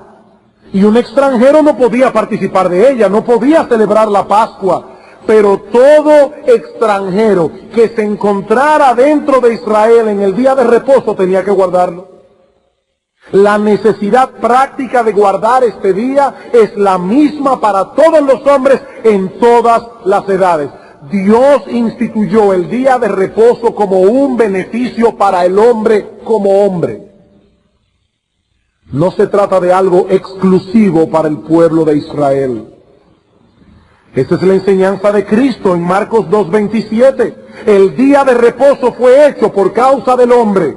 y un extranjero no podía participar de ella, no podía celebrar la Pascua. Pero todo extranjero que se encontrara dentro de Israel en el día de reposo tenía que guardarlo. La necesidad práctica de guardar este día es la misma para todos los hombres en todas las edades. Dios instituyó el día de reposo como un beneficio para el hombre como hombre. No se trata de algo exclusivo para el pueblo de Israel. Esta es la enseñanza de Cristo en Marcos 2:27. El día de reposo fue hecho por causa del hombre.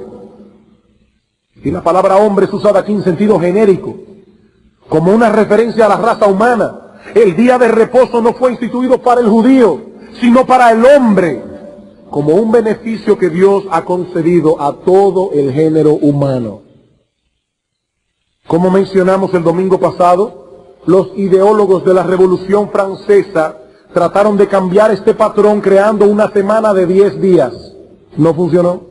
Y la palabra hombre es usada aquí en sentido genérico, como una referencia a la raza humana. El día de reposo no fue instituido para el judío, sino para el hombre, como un beneficio que Dios ha concedido a todo el género humano. Como mencionamos el domingo pasado, los ideólogos de la Revolución Francesa trataron de cambiar este patrón creando una semana de 10 días. ¿No funcionó?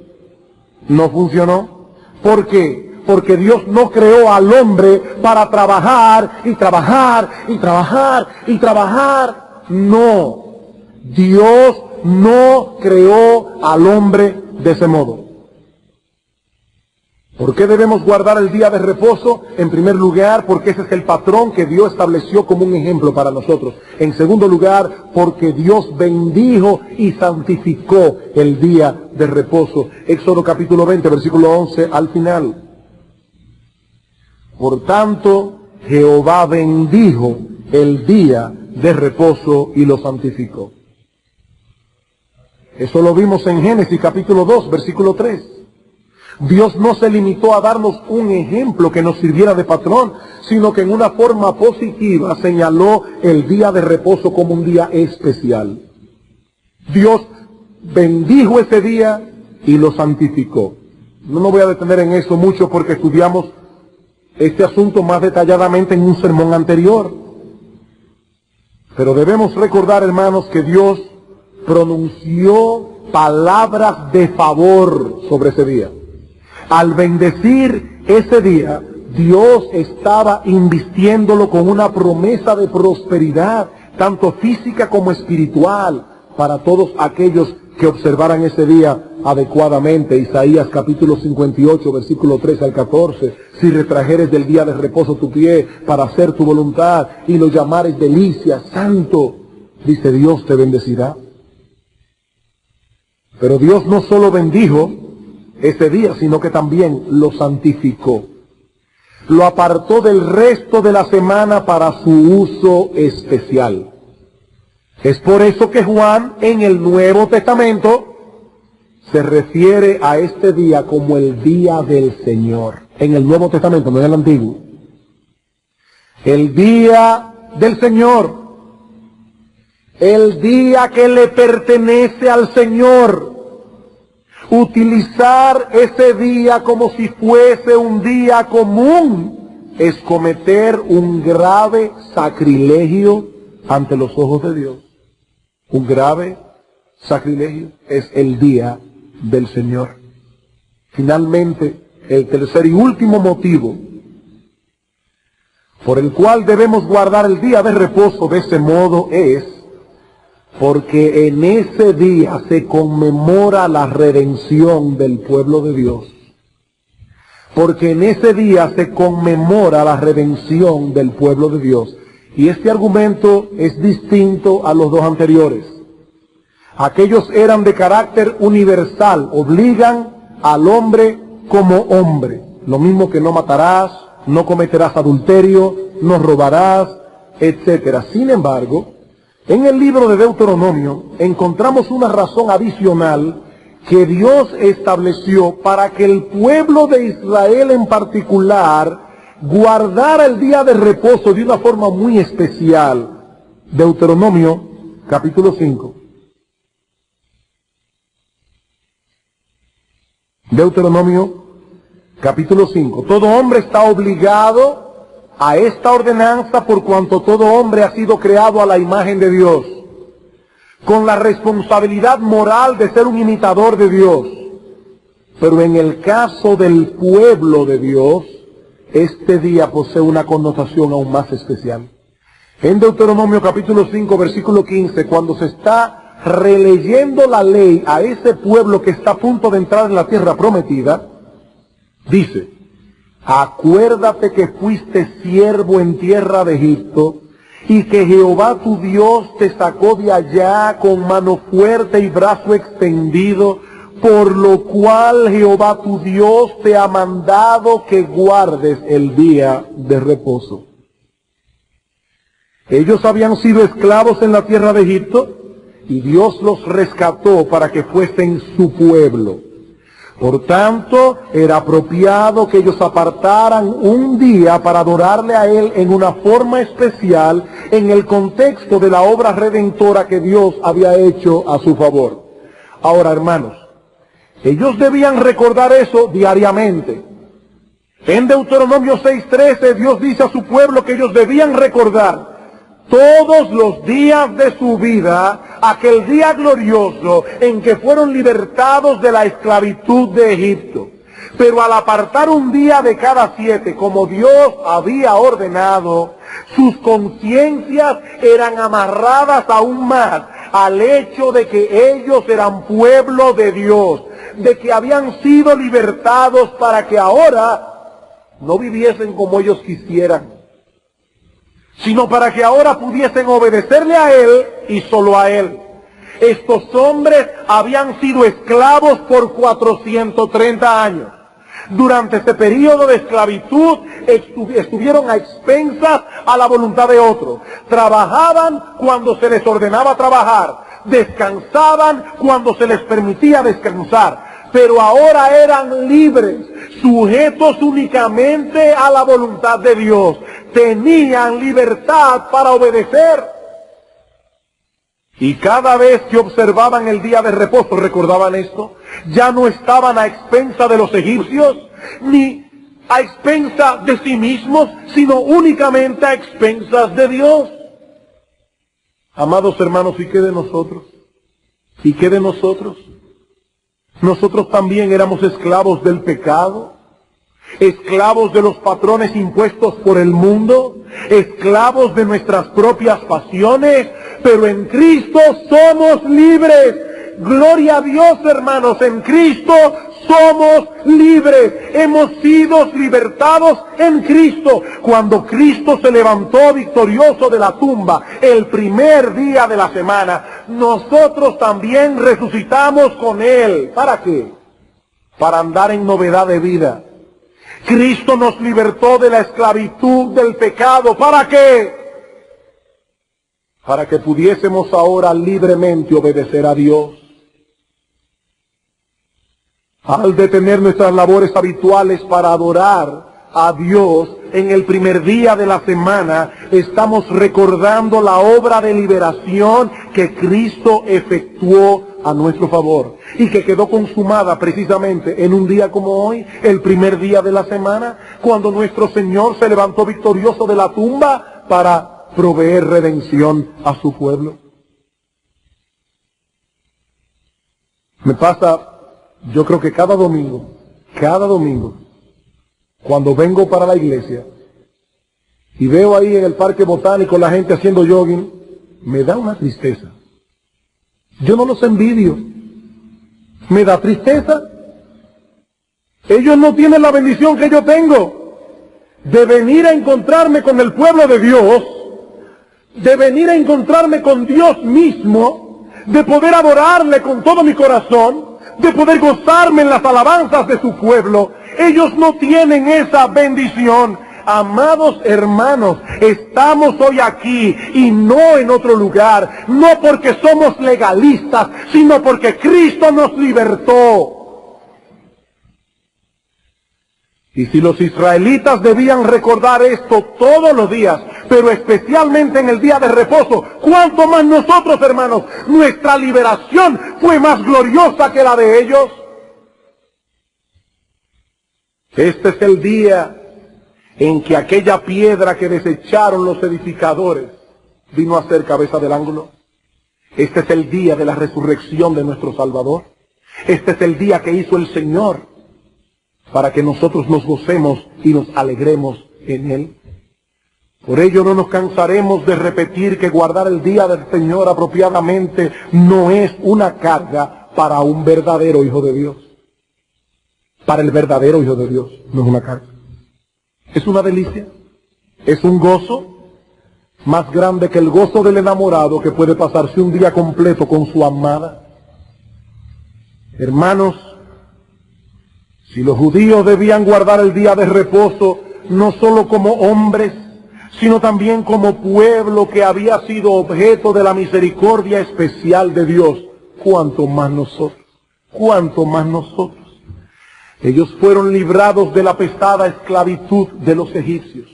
No funcionó. ¿Por qué? Porque Dios no creó al hombre para trabajar y trabajar y trabajar y trabajar. No. Dios no creó al hombre de ese modo. ¿Por qué debemos guardar el día de reposo? En primer lugar, porque ese es el patrón que Dios estableció como un ejemplo para nosotros. En segundo lugar, porque Dios bendijo y santificó el día de reposo. Éxodo capítulo 20, versículo 11 al final. Por tanto, Jehová bendijo el día de reposo y lo santificó. Eso lo vimos en Génesis capítulo 2, versículo 3. Dios no se limitó a darnos un ejemplo que nos sirviera de patrón, sino que en una forma positiva señaló el día de reposo como un día especial. Dios bendijo ese día y lo santificó. No me voy a detener en eso mucho porque estudiamos este asunto más detalladamente en un sermón anterior. Pero debemos recordar, hermanos, que Dios pronunció palabras de favor sobre ese día. Al bendecir ese día, Dios estaba invistiéndolo con una promesa de prosperidad, tanto física como espiritual, para todos aquellos que observaran ese día adecuadamente. Isaías capítulo 58, versículo 13 al 14. Si retrajeres del día de reposo tu pie para hacer tu voluntad y lo llamares delicia, santo, dice Dios te bendecirá. Pero Dios no solo bendijo ese día, sino que también lo santificó. Lo apartó del resto de la semana para su uso especial. Es por eso que Juan en el Nuevo Testamento se refiere a este día como el día del Señor. En el Nuevo Testamento, no en el Antiguo. El día del Señor. El día que le pertenece al Señor. Utilizar ese día como si fuese un día común es cometer un grave sacrilegio ante los ojos de Dios. Un grave sacrilegio es el día del Señor. Finalmente, el tercer y último motivo por el cual debemos guardar el día de reposo de ese modo es porque en ese día se conmemora la redención del pueblo de Dios. Porque en ese día se conmemora la redención del pueblo de Dios. Y este argumento es distinto a los dos anteriores. Aquellos eran de carácter universal, obligan al hombre como hombre. Lo mismo que no matarás, no cometerás adulterio, no robarás, etc. Sin embargo, en el libro de Deuteronomio encontramos una razón adicional que Dios estableció para que el pueblo de Israel en particular guardara el día de reposo de una forma muy especial. Deuteronomio capítulo 5. Deuteronomio capítulo 5. Todo hombre está obligado a esta ordenanza por cuanto todo hombre ha sido creado a la imagen de Dios, con la responsabilidad moral de ser un imitador de Dios. Pero en el caso del pueblo de Dios, este día posee una connotación aún más especial. En Deuteronomio capítulo 5, versículo 15, cuando se está releyendo la ley a ese pueblo que está a punto de entrar en la tierra prometida, dice: acuérdate que fuiste siervo en tierra de Egipto, y que Jehová tu Dios te sacó de allá con mano fuerte y brazo extendido, por lo cual Jehová tu Dios te ha mandado que guardes el día de reposo. Ellos habían sido esclavos en la tierra de Egipto, y Dios los rescató para que fuesen su pueblo. Por tanto, era apropiado que ellos apartaran un día para adorarle a Él en una forma especial en el contexto de la obra redentora que Dios había hecho a su favor. Ahora, hermanos, ellos debían recordar eso diariamente. En Deuteronomio 6:13, Dios dice a su pueblo que ellos debían recordar todos los días de su vida aquel día glorioso en que fueron libertados de la esclavitud de Egipto. Pero al apartar un día de cada 7, como Dios había ordenado, sus conciencias eran amarradas aún más al hecho de que ellos eran pueblo de Dios, de que habían sido libertados para que ahora no viviesen como ellos quisieran, sino para que ahora pudiesen obedecerle a Él y solo a Él. Estos hombres habían sido esclavos por 430 años. Durante este periodo de esclavitud estuvieron a expensas a la voluntad de otros. Trabajaban cuando se les ordenaba trabajar. Descansaban cuando se les permitía descansar. pero ahora eran libres, sujetos únicamente a la voluntad de Dios. Tenían libertad para obedecer. Y cada vez que observaban el día de reposo, recordaban esto, ya no estaban a expensa de los egipcios, ni a expensa de sí mismos, sino únicamente a expensas de Dios. Amados hermanos, ¿y qué de nosotros? ¿Y qué de nosotros? Nosotros también éramos esclavos del pecado, esclavos de los patrones impuestos por el mundo, esclavos de nuestras propias pasiones, pero en Cristo somos libres. Gloria a Dios, hermanos, en Cristo somos libres. Hemos sido libertados en Cristo. Cuando Cristo se levantó victorioso de la tumba el primer día de la semana, nosotros también resucitamos con Él. ¿Para qué? Para andar en novedad de vida. Cristo nos libertó de la esclavitud del pecado. ¿Para qué? Para que pudiésemos ahora libremente obedecer a Dios. Al detener nuestras labores habituales para adorar a Dios en el primer día de la semana, estamos recordando la obra de liberación que Cristo efectuó a nuestro favor y que quedó consumada precisamente en un día como hoy, el primer día de la semana, cuando nuestro Señor se levantó victorioso de la tumba para proveer redención a su pueblo. Me pasa, yo creo que cada domingo, cuando vengo para la iglesia y veo ahí en el parque botánico la gente haciendo jogging, me da una tristeza. Yo no los envidio, me da tristeza. Ellos no tienen la bendición que yo tengo de venir a encontrarme con el pueblo de Dios, de venir a encontrarme con Dios mismo, de poder adorarle con todo mi corazón, de poder gozarme en las alabanzas de su pueblo. Ellos no tienen esa bendición. Amados hermanos, estamos hoy aquí y no en otro lugar, no porque somos legalistas, sino porque Cristo nos libertó. Y si los israelitas debían recordar esto todos los días, pero especialmente en el día de reposo, ¿cuánto más nosotros, hermanos? Nuestra liberación fue más gloriosa que la de ellos. Este es el día en que aquella piedra que desecharon los edificadores vino a ser cabeza del ángulo. Este es el día de la resurrección de nuestro Salvador. Este es el día que hizo el Señor para que nosotros nos gocemos y nos alegremos en Él. Por ello no nos cansaremos de repetir que guardar el día del Señor apropiadamente no es una carga para un verdadero hijo de Dios. Para el verdadero hijo de Dios no es una carga. Es una delicia, es un gozo más grande que el gozo del enamorado que puede pasarse un día completo con su amada. Hermanos, si los judíos debían guardar el día de reposo no solo como hombres, sino también como pueblo que había sido objeto de la misericordia especial de Dios, ¿cuánto más nosotros? ¿Cuánto más nosotros? Ellos fueron librados de la pesada esclavitud de los egipcios.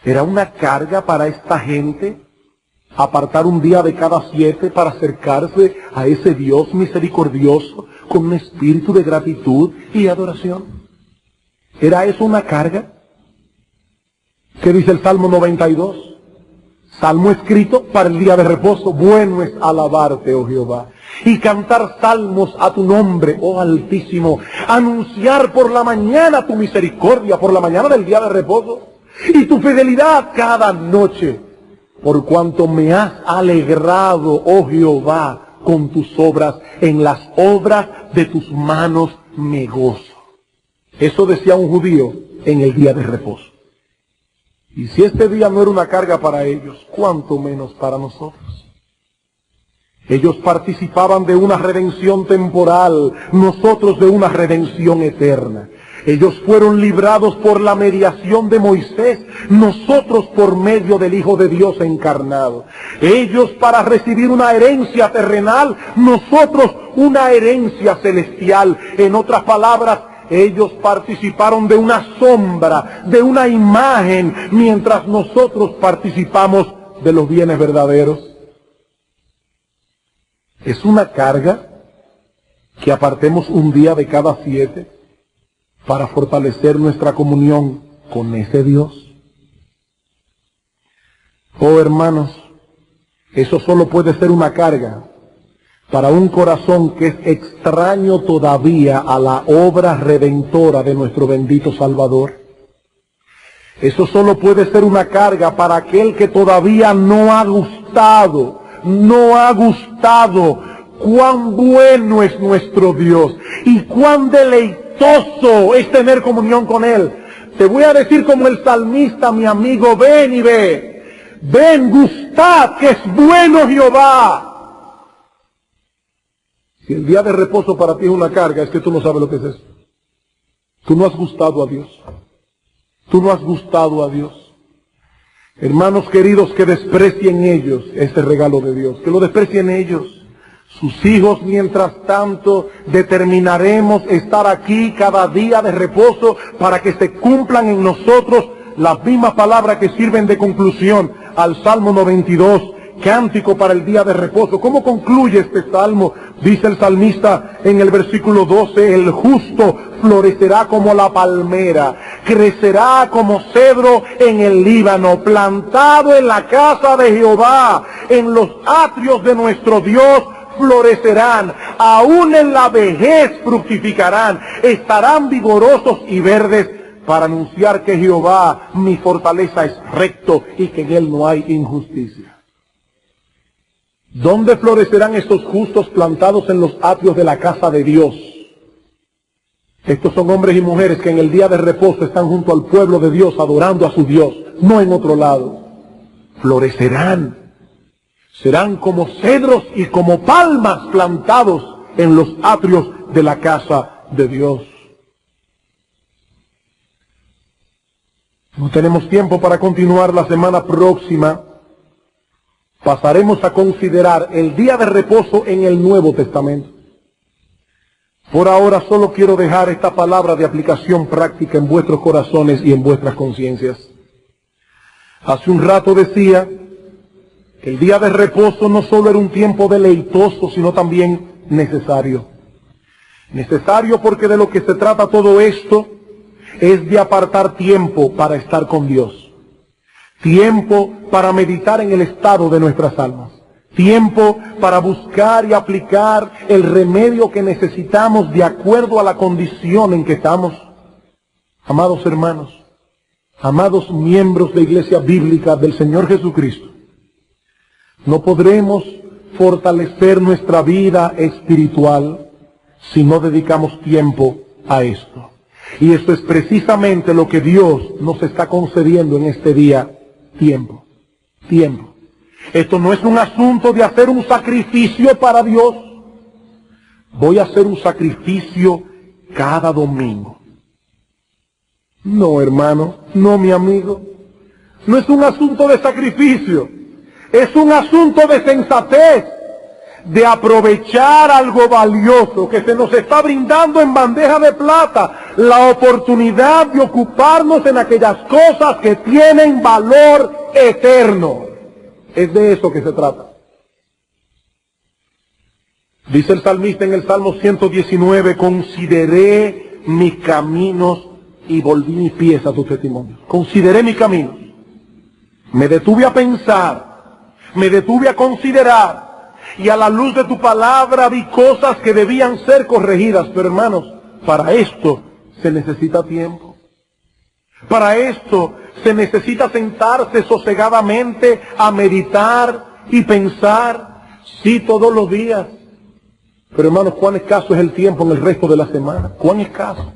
Era una carga para esta gente apartar un día de cada 7 para acercarse a ese Dios misericordioso con un espíritu de gratitud y adoración. ¿Era eso una carga? ¿Qué dice el Salmo 92? Salmo escrito para el día de reposo. Bueno es alabarte, oh Jehová, y cantar salmos a tu nombre, oh Altísimo. Anunciar por la mañana tu misericordia, por la mañana del día de reposo, y tu fidelidad cada noche, por cuanto me has alegrado, oh Jehová, con tus obras. En las obras de tus manos me gozo. Eso decía un judío en el día de reposo. Y si este día no era una carga para ellos, ¿cuánto menos para nosotros? Ellos participaban de una redención temporal, nosotros de una redención eterna. Ellos fueron librados por la mediación de Moisés, nosotros por medio del Hijo de Dios encarnado. Ellos para recibir una herencia terrenal, nosotros una herencia celestial. En otras palabras, ellos participaron de una sombra, de una imagen, mientras nosotros participamos de los bienes verdaderos. Es una carga que apartemos un día de cada 7 para fortalecer nuestra comunión con ese Dios. Oh hermanos, eso solo puede ser una carga para un corazón que es extraño todavía a la obra redentora de nuestro bendito Salvador. Eso solo puede ser una carga para aquel que todavía no ha gustado cuán bueno es nuestro Dios y cuán deleitoso es tener comunión con Él. Te voy a decir como el salmista, mi amigo, ven y ve. Ven, gustad, que es bueno Jehová. Si el día de reposo para ti es una carga, es que tú no sabes lo que es eso. Tú no has gustado a Dios. Tú no has gustado a Dios. Hermanos queridos, que desprecien ellos ese regalo de Dios. Que lo desprecien ellos. Sus hijos, mientras tanto, determinaremos estar aquí cada día de reposo para que se cumplan en nosotros las mismas palabras que sirven de conclusión al Salmo 92, cántico para el día de reposo. ¿Cómo concluye este salmo? Dice el salmista en el versículo 12, el justo florecerá como la palmera, crecerá como cedro en el Líbano, plantado en la casa de Jehová, en los atrios de nuestro Dios florecerán, aún en la vejez fructificarán, estarán vigorosos y verdes para anunciar que Jehová, mi fortaleza, es recto y que en Él no hay injusticia. ¿Dónde florecerán estos justos plantados en los atrios de la casa de Dios? Estos son hombres y mujeres que en el día de reposo están junto al pueblo de Dios adorando a su Dios, no en otro lado. Florecerán. Serán como cedros y como palmas plantados en los atrios de la casa de Dios. No tenemos tiempo para continuar. La semana próxima pasaremos a considerar el día de reposo en el Nuevo Testamento. Por ahora solo quiero dejar esta palabra de aplicación práctica en vuestros corazones y en vuestras conciencias. Hace un rato decía que el día de reposo no solo era un tiempo deleitoso, sino también necesario. Necesario porque de lo que se trata todo esto es de apartar tiempo para estar con Dios. Tiempo para meditar en el estado de nuestras almas. Tiempo para buscar y aplicar el remedio que necesitamos de acuerdo a la condición en que estamos. Amados hermanos, amados miembros de Iglesia Bíblica del Señor Jesucristo, no podremos fortalecer nuestra vida espiritual si no dedicamos tiempo a esto. Y esto es precisamente lo que Dios nos está concediendo en este día. Tiempo. Esto no es un asunto de hacer un sacrificio para Dios. Voy a hacer un sacrificio cada domingo. No, hermano, no, mi amigo. No es un asunto de sacrificio. Es un asunto de sensatez, de aprovechar algo valioso que se nos está brindando en bandeja de plata, la oportunidad de ocuparnos en aquellas cosas que tienen valor eterno. Es de eso que se trata. Dice el salmista en el Salmo 119, consideré mis caminos y volví mis pies a tus testimonios. Consideré mis caminos. Me detuve a pensar, me detuve a considerar, y a la luz de tu palabra vi cosas que debían ser corregidas. Pero hermanos, para esto se necesita tiempo. Para esto se necesita sentarse sosegadamente a meditar y pensar, sí, todos los días. Pero hermanos, cuán escaso es el tiempo en el resto de la semana. Cuán escaso.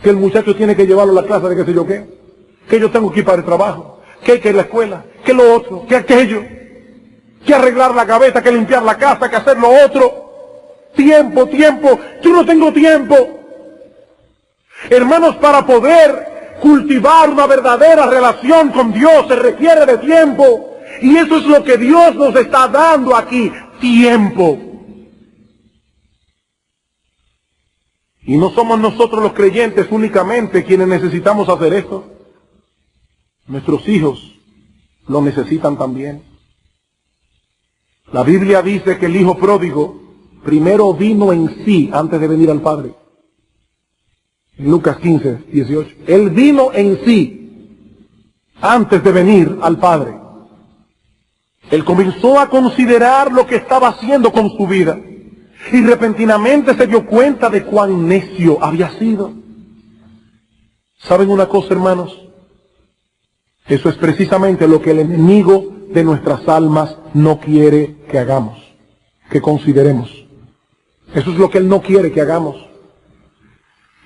Que el muchacho tiene que llevarlo a la clase de qué sé yo qué. Que yo tengo que ir para el trabajo. Que hay que ir a la escuela. Que lo otro. Que aquello. Que arreglar la cabeza. Que limpiar la casa. Que hacer lo otro. Tiempo. Yo no tengo tiempo. Hermanos, para poder cultivar una verdadera relación con Dios se requiere de tiempo. Y eso es lo que Dios nos está dando aquí, tiempo. Y no somos nosotros los creyentes únicamente quienes necesitamos hacer esto. Nuestros hijos lo necesitan también. La Biblia dice que el hijo pródigo primero vino en sí antes de venir al Padre. En Lucas 15, 18. Él vino en sí antes de venir al Padre. Él comenzó a considerar lo que estaba haciendo con su vida. Y repentinamente se dio cuenta de cuán necio había sido. ¿Saben una cosa, hermanos? Eso es precisamente lo que el enemigo de nuestras almas no quiere que hagamos, que consideremos. Eso es lo que él no quiere que hagamos.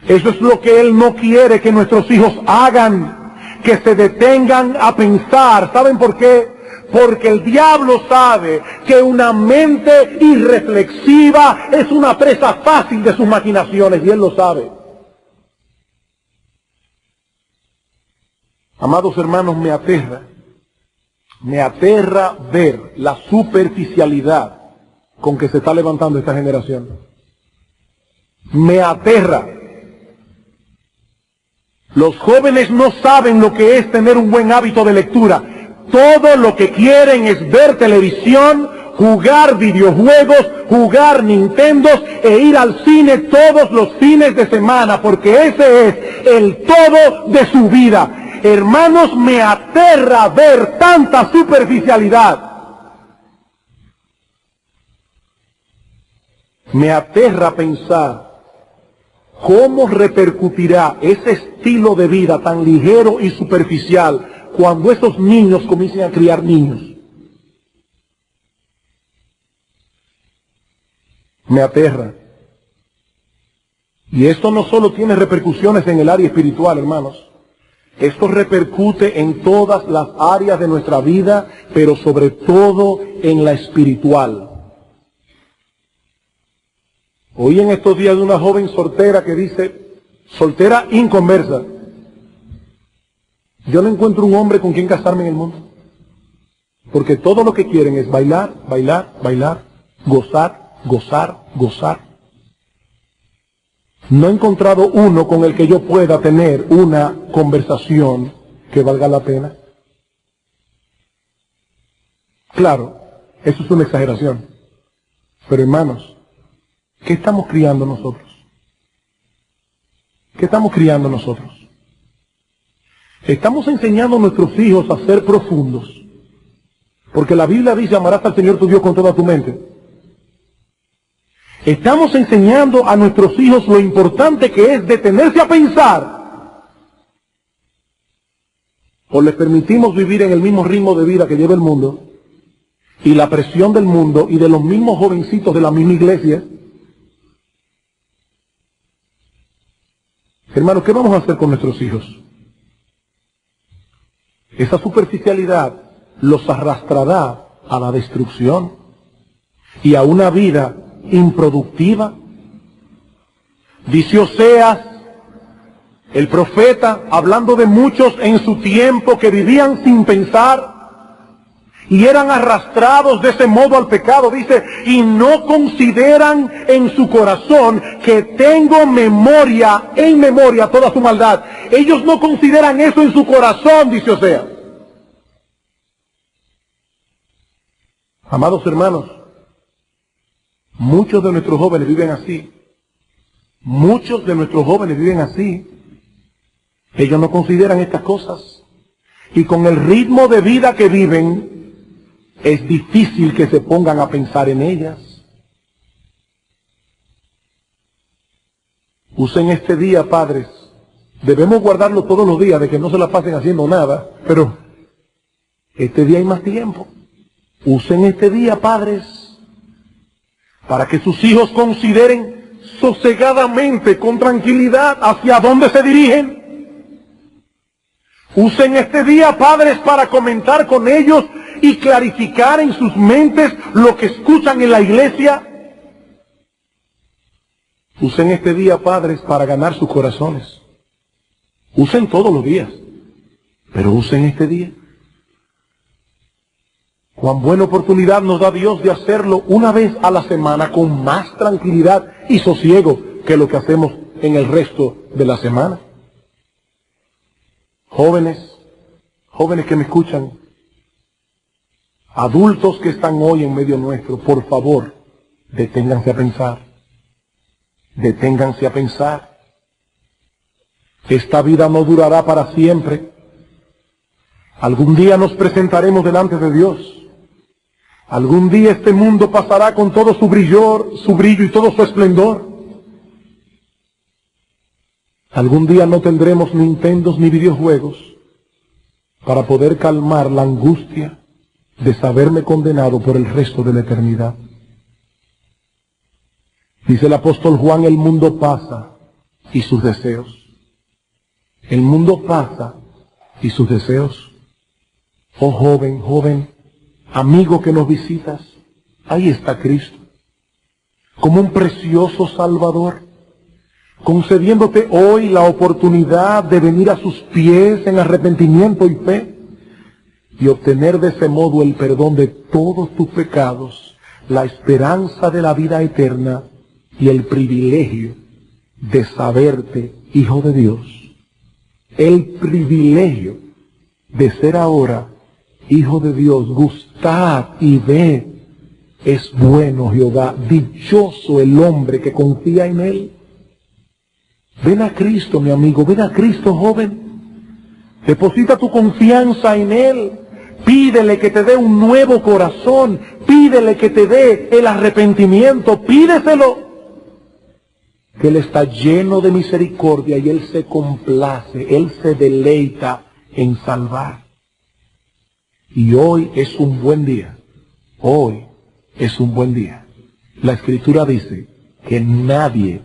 Eso es lo que él no quiere que nuestros hijos hagan, que se detengan a pensar. ¿Saben por qué? Porque el diablo sabe que una mente irreflexiva es una presa fácil de sus maquinaciones, y él lo sabe. Amados hermanos, me aterra ver la superficialidad con que se está levantando esta generación. Me aterra. Los jóvenes no saben lo que es tener un buen hábito de lectura. Todo lo que quieren es ver televisión, jugar videojuegos, jugar Nintendos e ir al cine todos los fines de semana, porque ese es el todo de su vida. Hermanos, me aterra ver tanta superficialidad. Me aterra pensar cómo repercutirá ese estilo de vida tan ligero y superficial cuando esos niños comiencen a criar niños. Me aterra. Y esto no solo tiene repercusiones en el área espiritual, hermanos. Esto repercute en todas las áreas de nuestra vida, pero sobre todo en la espiritual. Oí en estos días de una joven soltera que dice, soltera inconversa: yo no encuentro un hombre con quien casarme en el mundo, porque todo lo que quieren es bailar, bailar, bailar, gozar, gozar, gozar. No he encontrado uno con el que yo pueda tener una conversación que valga la pena. Claro, eso es una exageración. Pero hermanos, ¿qué estamos criando nosotros? ¿Qué estamos criando nosotros? Estamos enseñando a nuestros hijos a ser profundos. Porque la Biblia dice: amarás al Señor tu Dios con toda tu mente. Estamos enseñando a nuestros hijos lo importante que es detenerse a pensar. O les permitimos vivir en el mismo ritmo de vida que lleva el mundo, y la presión del mundo y de los mismos jovencitos de la misma iglesia. Hermanos, ¿qué vamos a hacer con nuestros hijos? Esa superficialidad los arrastrará a la destrucción y a una vida improductiva. Dice Oseas, el profeta, hablando de muchos en su tiempo que vivían sin pensar y eran arrastrados de ese modo al pecado, dice, y no consideran en su corazón que tengo memoria, en memoria toda su maldad. Ellos no consideran eso en su corazón, dice Oseas. Amados hermanos, muchos de nuestros jóvenes viven así. Muchos de nuestros jóvenes viven así. Ellos no consideran estas cosas. Y con el ritmo de vida que viven, es difícil que se pongan a pensar en ellas. Usen este día, padres. Debemos guardarlo todos los días, de que no se la pasen haciendo nada. Pero este día hay más tiempo. Usen este día, padres, para que sus hijos consideren sosegadamente, con tranquilidad, hacia dónde se dirigen. Usen este día, padres, para comentar con ellos y clarificar en sus mentes lo que escuchan en la iglesia. Usen este día, padres, para ganar sus corazones. Usen todos los días, pero usen este día. Cuán buena oportunidad nos da Dios de hacerlo una vez a la semana con más tranquilidad y sosiego que lo que hacemos en el resto de la semana. Jóvenes que me escuchan, adultos que están hoy en medio nuestro, por favor, deténganse a pensar. Deténganse a pensar. Esta vida no durará para siempre. Algún día nos presentaremos delante de Dios. Algún día este mundo pasará con todo su brillo y todo su esplendor. Algún día no tendremos Nintendos ni videojuegos para poder calmar la angustia de saberme condenado por el resto de la eternidad. Dice el apóstol Juan, el mundo pasa y sus deseos. El mundo pasa y sus deseos. Oh joven, amigo que nos visitas, ahí está Cristo, como un precioso Salvador, concediéndote hoy la oportunidad de venir a sus pies en arrepentimiento y fe, y obtener de ese modo el perdón de todos tus pecados, la esperanza de la vida eterna y el privilegio de saberte hijo de Dios. El privilegio de ser ahora hijo de Dios. Gustad y ved, es bueno Jehová, dichoso el hombre que confía en Él. Ven a Cristo, mi amigo, ven a Cristo, joven. Deposita tu confianza en Él. Pídele que te dé un nuevo corazón. Pídele que te dé el arrepentimiento. Pídeselo. Que Él está lleno de misericordia y Él se complace, Él se deleita en salvar. Y hoy es un buen día. Hoy es un buen día. La Escritura dice que nadie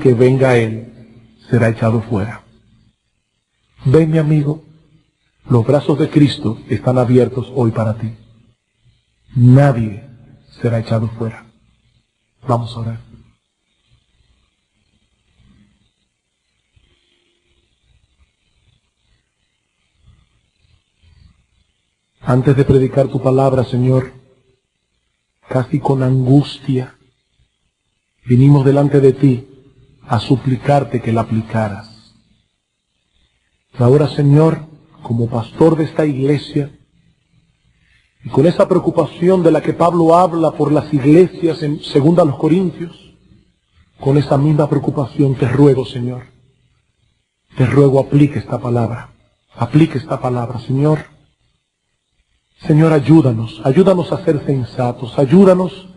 que venga a Él será echado fuera. Ven, mi amigo, los brazos de Cristo están abiertos hoy para ti. Nadie será echado fuera. Vamos a orar. Antes de predicar tu palabra, Señor, casi con angustia, vinimos delante de ti a suplicarte que la aplicaras. Ahora, Señor, como pastor de esta iglesia, y con esa preocupación de la que Pablo habla por las iglesias en 2 Corintios, con esa misma preocupación te ruego, Señor, aplique esta palabra, Señor. Señor, ayúdanos a ser sensatos, ayúdanos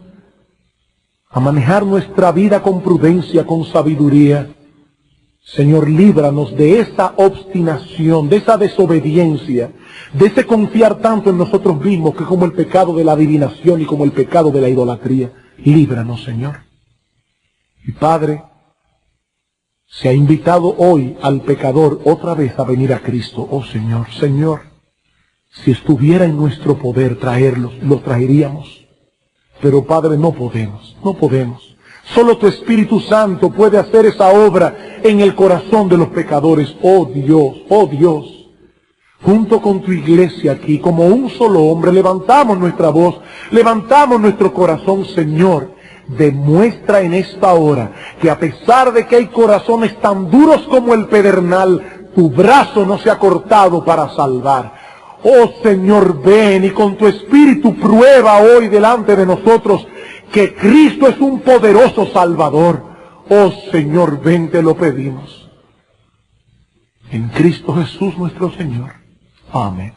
a manejar nuestra vida con prudencia, con sabiduría. Señor, líbranos de esa obstinación, de esa desobediencia, de ese confiar tanto en nosotros mismos que como el pecado de la adivinación y como el pecado de la idolatría. Líbranos, Señor. Y Padre, se ha invitado hoy al pecador otra vez a venir a Cristo. Oh Señor, Señor, si estuviera en nuestro poder traerlos, los traeríamos. Pero Padre, no podemos. Solo tu Espíritu Santo puede hacer esa obra en el corazón de los pecadores. Oh Dios, junto con tu iglesia aquí, como un solo hombre, levantamos nuestra voz, levantamos nuestro corazón. Señor, demuestra en esta hora que a pesar de que hay corazones tan duros como el pedernal, tu brazo no se ha cortado para salvar. Oh Señor, ven y con tu Espíritu prueba hoy delante de nosotros que Cristo es un poderoso Salvador. Oh Señor, ven, te lo pedimos. En Cristo Jesús nuestro Señor. Amén.